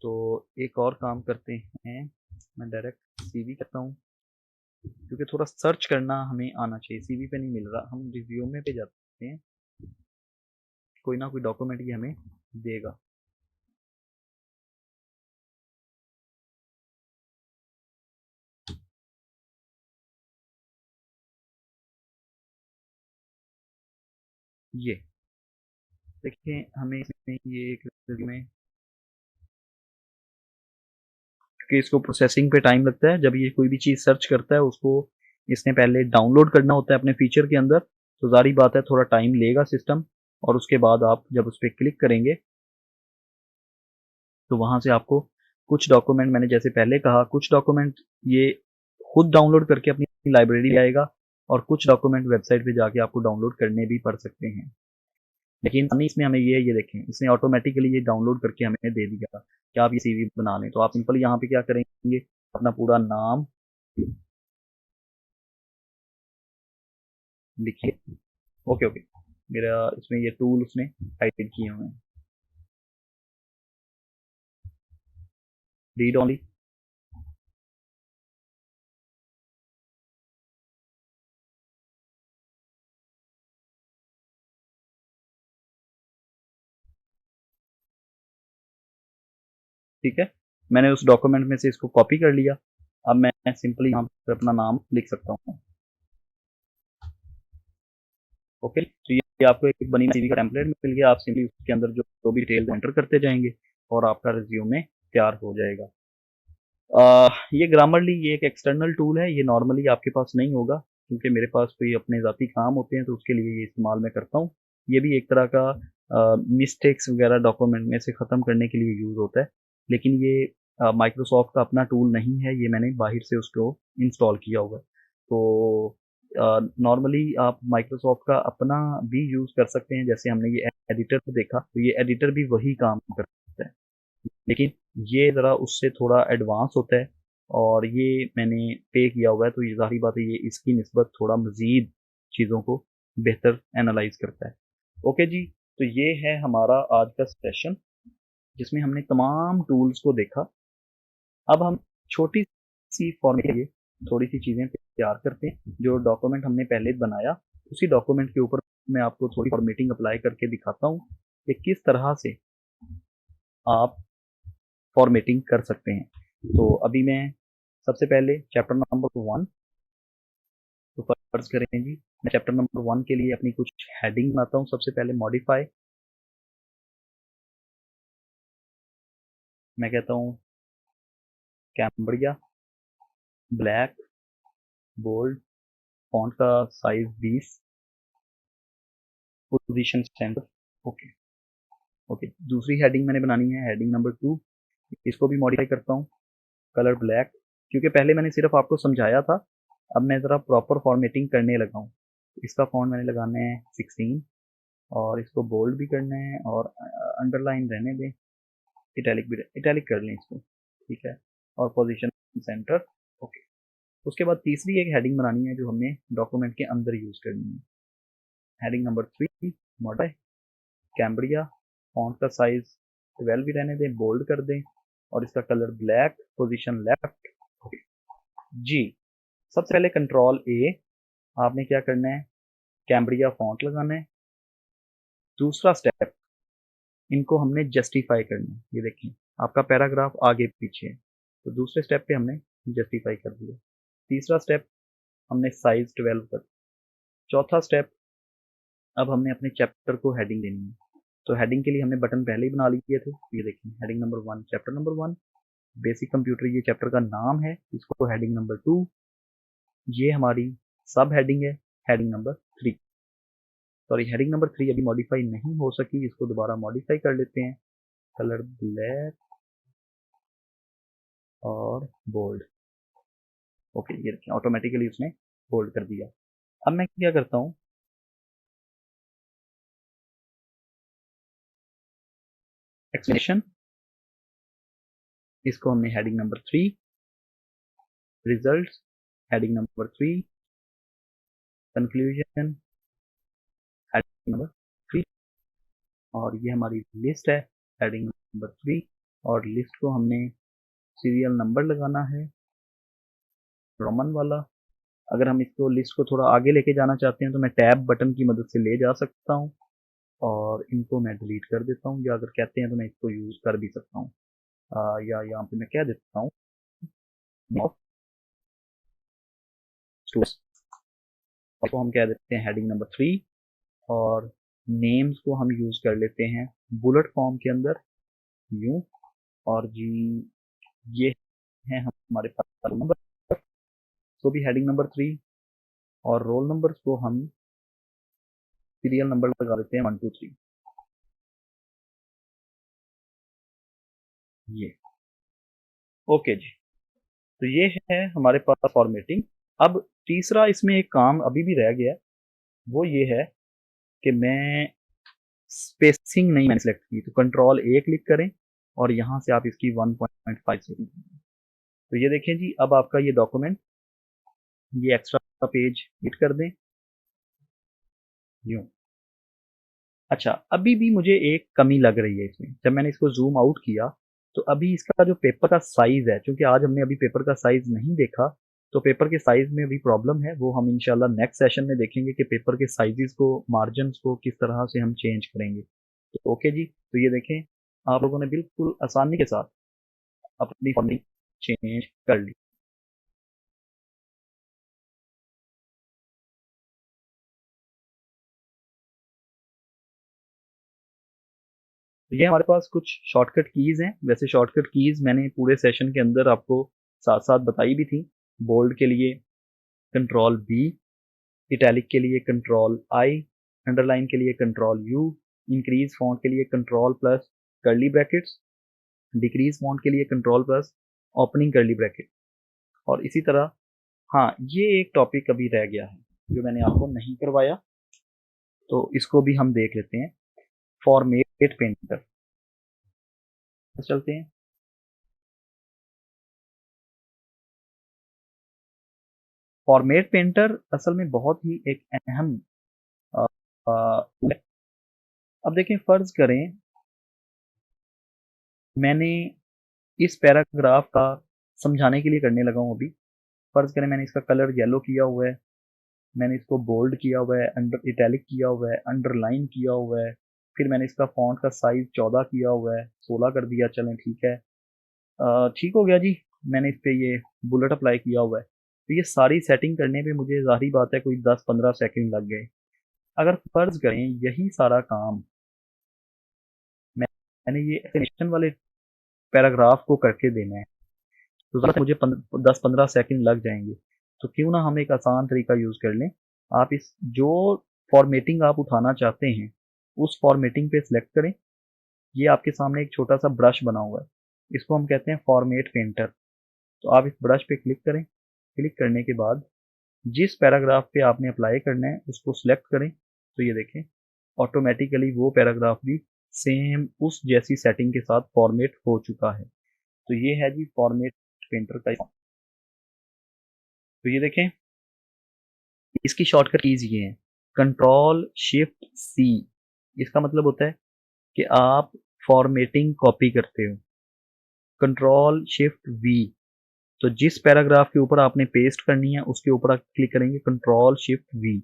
तो एक और काम करते हैं, मैं डायरेक्ट सीवी करता हूँ, क्योंकि थोड़ा सर्च करना हमें आना चाहिए। सीवी पे नहीं मिल रहा, हम रिज्यूमे पे जाते हैं, कोई ना कोई डॉक्यूमेंट ये हमें देगा। ये देखिए, हमें इसमें ये एक रिज्यूमे कि इसको प्रोसेसिंग पे टाइम लगता है। जब ये कोई भी चीज़ सर्च करता है, उसको इसने पहले डाउनलोड करना होता है अपने फीचर के अंदर, तो ज़ाहिर बात है थोड़ा टाइम लेगा सिस्टम, और उसके बाद आप जब उस पर क्लिक करेंगे तो वहाँ से आपको कुछ डॉक्यूमेंट, मैंने जैसे पहले कहा, कुछ डॉक्यूमेंट ये खुद डाउनलोड करके अपनी लाइब्रेरी ले आएगा, और कुछ डॉक्यूमेंट वेबसाइट पे जाके आपको डाउनलोड करने भी पड़ सकते हैं। लेकिन इसमें हमें ये देखें, इसने ऑटोमेटिकली ये डाउनलोड करके हमें दे दिया कि आप ये सीवी बना लें। तो आप सिंपल यहाँ पे क्या करेंगे, अपना पूरा नाम लिखिए। ओके ओके, मेरा इसमें ये टूल उसने हाइड किए हुए हैं, रीड ओनली। ठीक है, मैंने उस डॉक्यूमेंट में से इसको कॉपी कर लिया। अब मैं सिंपली यहाँ पर अपना नाम लिख सकता हूँ। ओके, तो ये आपको एक बनी सीवी का टेम्पलेट मिल गया। आप सिंपली उसके अंदर जो भी डिटेल एंटर करते जाएंगे और आपका रिज्यूमे तैयार हो जाएगा। ये ग्रामरली ये एक एक्सटर्नल टूल है, ये नॉर्मली आपके पास नहीं होगा, क्योंकि मेरे पास कोई अपने ज़ाती काम होते हैं तो उसके लिए ये इस्तेमाल मैं करता हूँ। ये भी एक तरह का मिस्टेक्स वगैरह डॉक्यूमेंट में से ख़त्म करने के लिए यूज़ होता है, लेकिन ये माइक्रोसॉफ्ट का अपना टूल नहीं है, ये मैंने बाहर से उसको इंस्टॉल किया हुआ है। तो नॉर्मली आप माइक्रोसॉफ्ट का अपना भी यूज़ कर सकते हैं। जैसे हमने ये एडिटर देखा, तो ये एडिटर भी वही काम करता है, लेकिन ये ज़रा उससे थोड़ा एडवांस होता है, और ये मैंने पे किया हुआ है, तो ये ज़ाहिर बात है ये इसकी निस्बत थोड़ा मज़ीद चीज़ों को बेहतर एनालाइज करता है। ओके जी, तो ये है हमारा आज का सेशन, जिसमें हमने तमाम टूल्स को देखा। अब हम छोटी सी फॉर्मेट के लिए थोड़ी सी चीज़ें तैयार करते हैं। जो डॉक्यूमेंट हमने पहले बनाया, उसी डॉक्यूमेंट के ऊपर मैं आपको थोड़ी फॉर्मेटिंग अप्लाई करके दिखाता हूँ कि किस तरह से आप फॉर्मेटिंग कर सकते हैं। तो अभी मैं सबसे पहले चैप्टर नंबर 1, तो फर्ज करें जी, मैं चैप्टर नंबर 1 के लिए अपनी कुछ हेडिंग बनाता हूँ। सबसे पहले मॉडिफाई, मैं कहता हूँ कैम्ब्रिया, ब्लैक, बोल्ड, फॉन्ट का size 20, position centre. Okay okay, दूसरी हेडिंग मैंने बनानी है हेडिंग नंबर 2, इसको भी मॉडिफाई करता हूँ, कलर ब्लैक, क्योंकि पहले मैंने सिर्फ आपको समझाया था, अब मैं ज़रा प्रॉपर फॉर्मेटिंग करने लगा हूँ। इसका फॉन्ट मैंने लगाना है 16, और इसको बोल्ड भी करना है, और अंडरलाइन रहने दें, इटैलिक भी, इटैलिक कर लें इसको, ठीक है, और पोजीशन सेंटर। ओके, उसके बाद तीसरी एक हेडिंग बनानी है जो हमने डॉक्यूमेंट के अंदर यूज़ करनी है। Heading number 3, modify, Cambria, font का साइज 12 भी रहने दें, बोल्ड कर दें, और इसका कलर ब्लैक, पोजीशन लेफ्ट। जी, सबसे पहले कंट्रोल ए, आपने क्या करना है, कैम्ब्रिया फॉन्ट लगाना है। दूसरा स्टेप, इनको हमने जस्टिफाई करना है। ये देखिए, आपका पैराग्राफ आगे पीछे है, तो दूसरे स्टेप पे हमने जस्टिफाई कर दिया। तीसरा स्टेप, हमने साइज 12 कर। चौथा स्टेप, अब हमने अपने चैप्टर को हेडिंग देनी है। तो हेडिंग के लिए हमने बटन पहले ही बना लिए थे, ये देखिए, heading number 1, chapter number 1, basic computer, ये चैप्टर का नाम है, इसको हेडिंग नंबर 2, ये हमारी सब हेडिंग है, heading number 3। Sorry heading number 3 अभी मॉडिफाई नहीं हो सकी, इसको दोबारा मॉडिफाई कर लेते हैं, कलर ब्लैक और बोल्ड। ओके ये देखिए ऑटोमेटिकली उसने बोल्ड कर दिया। अब मैं क्या करता हूँ, एक्सप्लेनेशन, इसको हमने heading number 3, results heading number 3, conclusion heading number 3, और ये हमारी लिस्ट है हेडिंग नंबर 3, और लिस्ट को हमने सीरियल नंबर लगाना है रोमन वाला। अगर हम इसको लिस्ट को थोड़ा आगे लेके जाना चाहते हैं तो मैं टैब बटन की मदद से ले जा सकता हूँ, और इनको मैं डिलीट कर देता हूँ, या अगर कहते हैं तो मैं इसको यूज कर भी सकता हूँ, या यहाँ पे मैं कह देता हूँ तो हम कह देते हैं हेडिंग नंबर 3, और नेम्स को हम यूज कर लेते हैं बुलेट फॉर्म के अंदर यूं, और जी ये है हमारे पास रोल नंबर, तो भी हेडिंग नंबर 3, और रोल नंबर्स को हम सीरियल नंबर लगा देते हैं 1 2 3, ये ओके जी। तो ये है हमारे पास फॉर्मेटिंग। अब तीसरा इसमें एक काम अभी भी रह गया है, वो ये है कि मैं स्पेसिंग नहीं मैंने सेलेक्ट की, तो कंट्रोल ए क्लिक करें और यहाँ से आप इसकी 1.5 सेकेंड, तो ये देखें जी अब आपका ये डॉक्यूमेंट, ये एक्स्ट्रा पेज हिट कर दें यूं। अच्छा अभी भी मुझे एक कमी लग रही है इसमें, जब मैंने इसको जूम आउट किया तो अभी इसका जो पेपर का साइज है, क्योंकि आज हमने अभी पेपर का साइज नहीं देखा, तो पेपर के साइज में भी प्रॉब्लम है, वो हम इंशाल्लाह नेक्स्ट सेशन में देखेंगे कि पेपर के साइजेस को, मार्जिन को किस तरह से हम चेंज करेंगे। तो ओके जी, तो ये देखें आप लोगों ने बिल्कुल आसानी के साथ अपनी फॉर्मेटिंग चेंज कर ली। तो ये हमारे पास कुछ शॉर्टकट कीज हैं, वैसे शॉर्टकट कीज मैंने पूरे सेशन के अंदर आपको साथ साथ बताई भी थी। बोल्ड के लिए कंट्रोल बी, इटैलिक के लिए कंट्रोल आई, अंडरलाइन के लिए कंट्रोल यू, इंक्रीज फॉन्ट के लिए control plus curly brackets, decrease font के लिए control plus opening curly bracket, और इसी तरह। हाँ ये एक टॉपिक अभी रह गया है जो मैंने आपको नहीं करवाया, तो इसको भी हम देख लेते हैं, फॉर्मेट पेंटर। चलते हैं, फॉर्मेट पेंटर असल में बहुत ही एक अहम अ, अ, अब देखें फर्ज करें मैंने इस पैराग्राफ का समझाने के लिए करने लगा हूं अभी, फर्ज करें मैंने इसका कलर येलो किया हुआ है, मैंने इसको बोल्ड किया हुआ है, अंडर इटैलिक किया हुआ है, अंडरलाइन किया हुआ है, फिर मैंने इसका फॉन्ट का साइज 14 किया हुआ है, 16 कर दिया, चलें ठीक है, ठीक हो गया जी। मैंने इस पे ये बुलेट अप्लाई किया हुआ है, तो ये सारी सेटिंग करने पे मुझे जाहिर बात है कोई 10-15 सेकंड लग गए। अगर फर्ज करें यही सारा काम मैंने ये एनिमेशन वाले पैराग्राफ को करके देना है, तो ज़रा मुझे 10-15 सेकंड लग जाएंगे, तो क्यों ना हम एक आसान तरीका यूज़ कर लें। आप इस जो फॉर्मेटिंग आप उठाना चाहते हैं उस फॉर्मेटिंग पे सिलेक्ट करें, ये आपके सामने एक छोटा सा ब्रश बना हुआ है, इसको हम कहते हैं फॉर्मेट पेंटर। तो आप इस ब्रश पे क्लिक करें, क्लिक करने के बाद जिस पैराग्राफ पे आपने अप्लाई करना है उसको सिलेक्ट करें, तो ये देखें ऑटोमेटिकली वो पैराग्राफ भी सेम उस जैसी सेटिंग के साथ फॉर्मेट हो चुका है। तो ये है जी फॉर्मेट पेंटर का। तो ये देखें इसकी शॉर्टकट कीज ये है, कंट्रोल शिफ्ट सी, इसका मतलब होता है कि आप फॉर्मेटिंग कॉपी करते हो, कंट्रोल शिफ्ट वी, तो जिस पैराग्राफ के ऊपर आपने पेस्ट करनी है उसके ऊपर आप क्लिक करेंगे कंट्रोल शिफ्ट वी।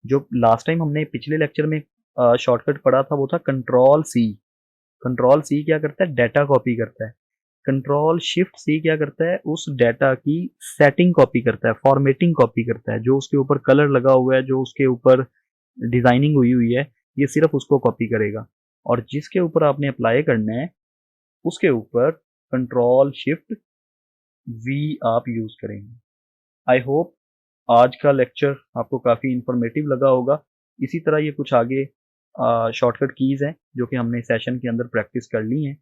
जो लास्ट टाइम हमने पिछले लेक्चर में शॉर्टकट पढ़ा था वो था कंट्रोल सी। कंट्रोल सी क्या करता है, डाटा कॉपी करता है। कंट्रोल शिफ्ट सी क्या करता है, उस डाटा की सेटिंग कॉपी करता है, फॉर्मेटिंग कॉपी करता है, जो उसके ऊपर कलर लगा हुआ है, जो उसके ऊपर डिजाइनिंग हुई हुई है, ये सिर्फ उसको कॉपी करेगा, और जिसके ऊपर आपने अप्लाई करना है उसके ऊपर कंट्रोल शिफ्ट वी आप यूज करेंगे। आई होप आज का लेक्चर आपको काफी इंफॉर्मेटिव लगा होगा। इसी तरह ये कुछ आगे शॉर्टकट कीज़ हैं जो कि हमने सेशन के अंदर प्रैक्टिस कर ली हैं।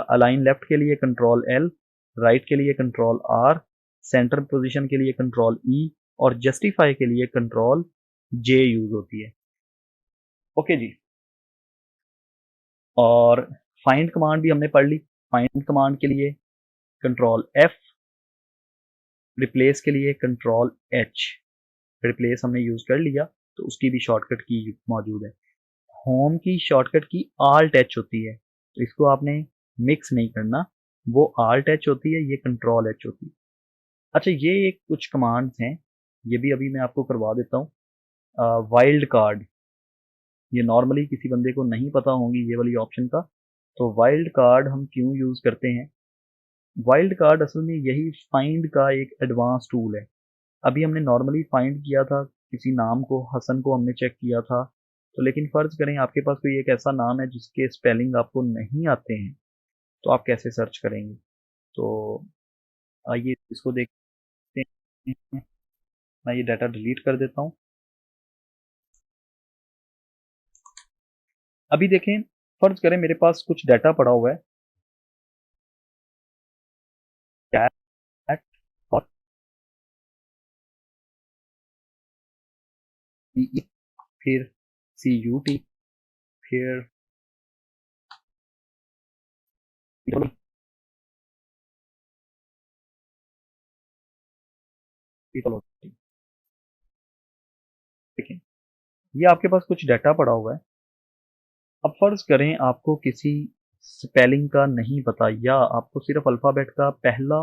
अलाइन लेफ्ट के लिए कंट्रोल एल, राइट के लिए कंट्रोल आर, सेंटर पोजीशन के लिए कंट्रोल ई और जस्टिफाई के लिए कंट्रोल जे यूज होती है। ओके जी, और फाइंड कमांड भी हमने पढ़ ली। फाइंड कमांड के लिए कंट्रोल एफ, रिप्लेस के लिए कंट्रोल एच। रिप्लेस हमने यूज कर लिया तो उसकी भी शॉर्टकट की मौजूद है। होम की शॉर्टकट की आल्ट एच होती है, तो इसको आपने मिक्स नहीं करना, वो आल्ट एच होती है, ये कंट्रोल एच होती है। अच्छा, ये एक कुछ कमांड्स हैं, ये भी अभी मैं आपको करवा देता हूँ। वाइल्ड कार्ड, ये नॉर्मली किसी बंदे को नहीं पता होंगी ये वाली ऑप्शन का। तो वाइल्ड कार्ड हम क्यों यूज करते हैं? वाइल्ड कार्ड असल में यही फाइंड का एक एडवांस टूल है। अभी हमने नॉर्मली फाइंड किया था किसी नाम को, हसन को हमने चेक किया था, तो लेकिन फर्ज करें आपके पास कोई एक ऐसा नाम है जिसके स्पेलिंग आपको नहीं आते हैं, तो आप कैसे सर्च करेंगे? तो आइए इसको देखते हैं। मैं ये डाटा डिलीट कर देता हूँ। अभी देखें, फर्ज करें मेरे पास कुछ डाटा पड़ा हुआ है, कैट और फिर सी यू टी, फिर देखें, ये आपके पास कुछ डाटा पड़ा हुआ है। अब फर्ज करें आपको किसी स्पेलिंग का नहीं पता, या आपको सिर्फ अल्फ़ाबेट का पहला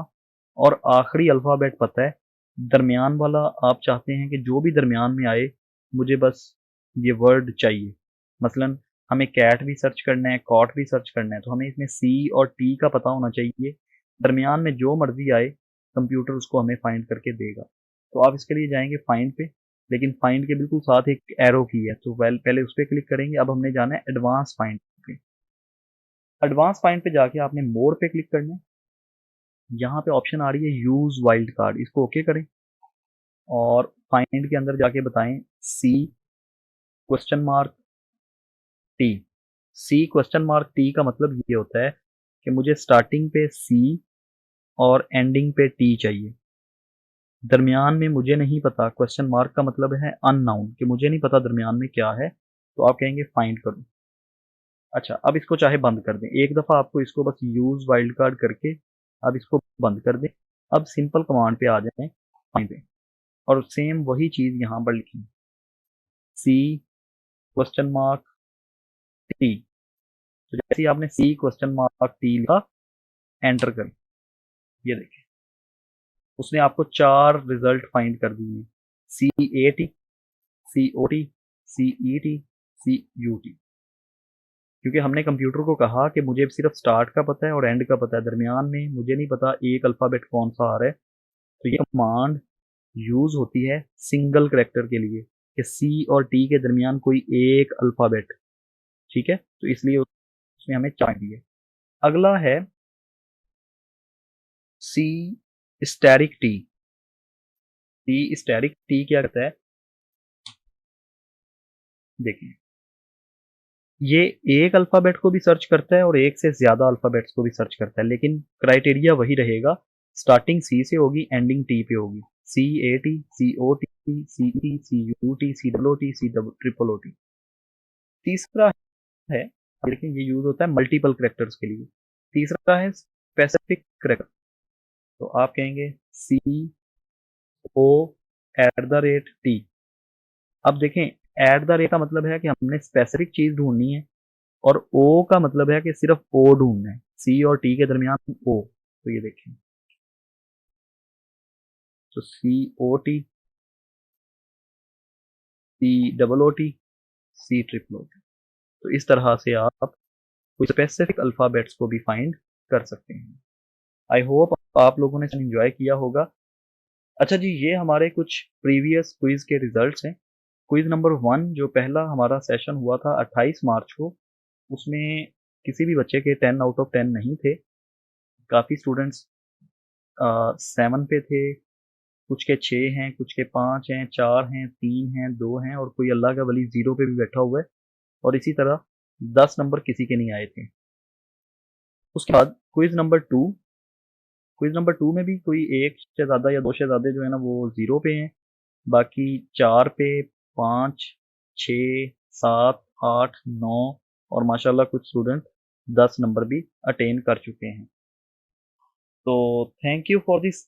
और आखिरी अल्फ़ाबेट पता है, दरमियान वाला आप चाहते हैं कि जो भी दरमियान में आए मुझे बस ये वर्ड चाहिए। मसलन हमें कैट भी सर्च करना है, कॉट भी सर्च करना है, तो हमें इसमें सी और टी का पता होना चाहिए। दरमियान में जो मर्जी आए कंप्यूटर उसको हमें फाइंड करके देगा। तो आप इसके लिए जाएंगे फाइंड पे, लेकिन फाइंड के बिल्कुल साथ एक एरो की है, तो वेल पहले उस पर क्लिक करेंगे। अब हमने जाना है एडवांस फाइंड पे। एडवांस फाइंड पे जाके आपने मोर पे क्लिक करना है। यहाँ पे ऑप्शन आ रही है यूज वाइल्ड कार्ड, इसको ओके करें और फाइंड के अंदर जाके बताएं सी क्वेश्चन मार्क टी। सी क्वेश्चन मार्क टी का मतलब ये होता है कि मुझे स्टार्टिंग पे सी और एंडिंग पे टी चाहिए, दरमियान में मुझे नहीं पता। क्वेश्चन मार्क का मतलब है अननाउन, कि मुझे नहीं पता दरमियान में क्या है, तो आप कहेंगे फाइंड करो। अच्छा, अब इसको चाहे बंद कर दें, एक दफ़ा आपको इसको बस यूज वाइल्ड कार्ड करके अब इसको बंद कर दें। अब सिंपल कमांड पे आ जाएं फाइंड पे, और सेम वही चीज़ यहाँ पर लिखी, सी क्वेश्चन मार्क टी। तो जैसे ही आपने सी क्वेश्चन मार्क टी लिखा, एंटर करें, ये देखें उसने आपको 4 रिजल्ट फाइंड कर दिए हैं, C A T, C O T, C E T, C U T. क्योंकि हमने कंप्यूटर को कहा कि मुझे सिर्फ स्टार्ट का पता है और एंड का पता है, दरमियान में मुझे नहीं पता एक अल्फ़ाबेट कौन सा आ रहा है। तो ये कमांड यूज होती है सिंगल करेक्टर के लिए, कि सी और टी के दरमियान कोई एक अल्फ़ाबेट, ठीक है, तो इसलिए उसने हमें चार दिए। अगला है सी स्टैरिक टी। सी स्टैरिक टी क्या कहता है, देखिए ये एक अल्फ़ाबेट को भी सर्च करता है और एक से ज़्यादा अल्फ़ाबेट्स को भी सर्च करता है, लेकिन क्राइटेरिया वही रहेगा, स्टार्टिंग सी से होगी, एंडिंग टी पे होगी। C A T, C O T, C T, C U T, C W T, C triple O T. तीसरा है, लेकिन ये यूज होता है मल्टीपल करेक्टर्स के लिए। तीसरा है स्पेसिफिक करेक्टर, तो आप कहेंगे सी ओ एट द रेट टी। अब देखें, एट द रेट का मतलब है कि हमने स्पेसिफिक चीज ढूंढनी है, और ओ का मतलब है कि सिर्फ ओ ढूंढना है, सी और टी के दरमियान ओ। तो ये देखें, तो C O T, C double O T, C triple O T. तो इस तरह से आप कोई स्पेसिफिक अल्फाबेट्स को भी फाइंड कर सकते हैं। आई होप आप लोगों ने एंजॉय किया होगा। अच्छा जी, ये हमारे कुछ प्रीवियस क्विज के रिजल्ट्स हैं। क्विज नंबर 1 जो पहला हमारा सेशन हुआ था 28 मार्च को, उसमें किसी भी बच्चे के 10 आउट ऑफ 10 नहीं थे। काफ़ी स्टूडेंट्स 7 पे थे, कुछ के 6 हैं, कुछ के 5 हैं, 4 हैं, 3 हैं, 2 हैं और कोई अल्लाह का वली 0 पे भी बैठा हुआ है और इसी तरह 10 नंबर किसी के नहीं आए थे। उसके बाद क्विज़ नंबर 2 में भी कोई 1 शहज़ादा या 2 शहज़ादे जो है ना वो 0 पे हैं, बाकी 4 पे, 5, 6, 7, 8, 9 और माशाल्लाह कुछ स्टूडेंट 10 नंबर भी अटेन कर चुके हैं। तो thank you for this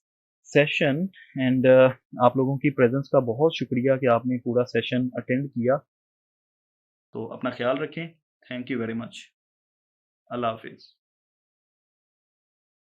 session and आप लोगों की प्रेजेंस का बहुत शुक्रिया कि आपने पूरा सेशन अटेंड किया। तो अपना ख्याल रखें। Thank you very much. अल्लाह हाफिज़।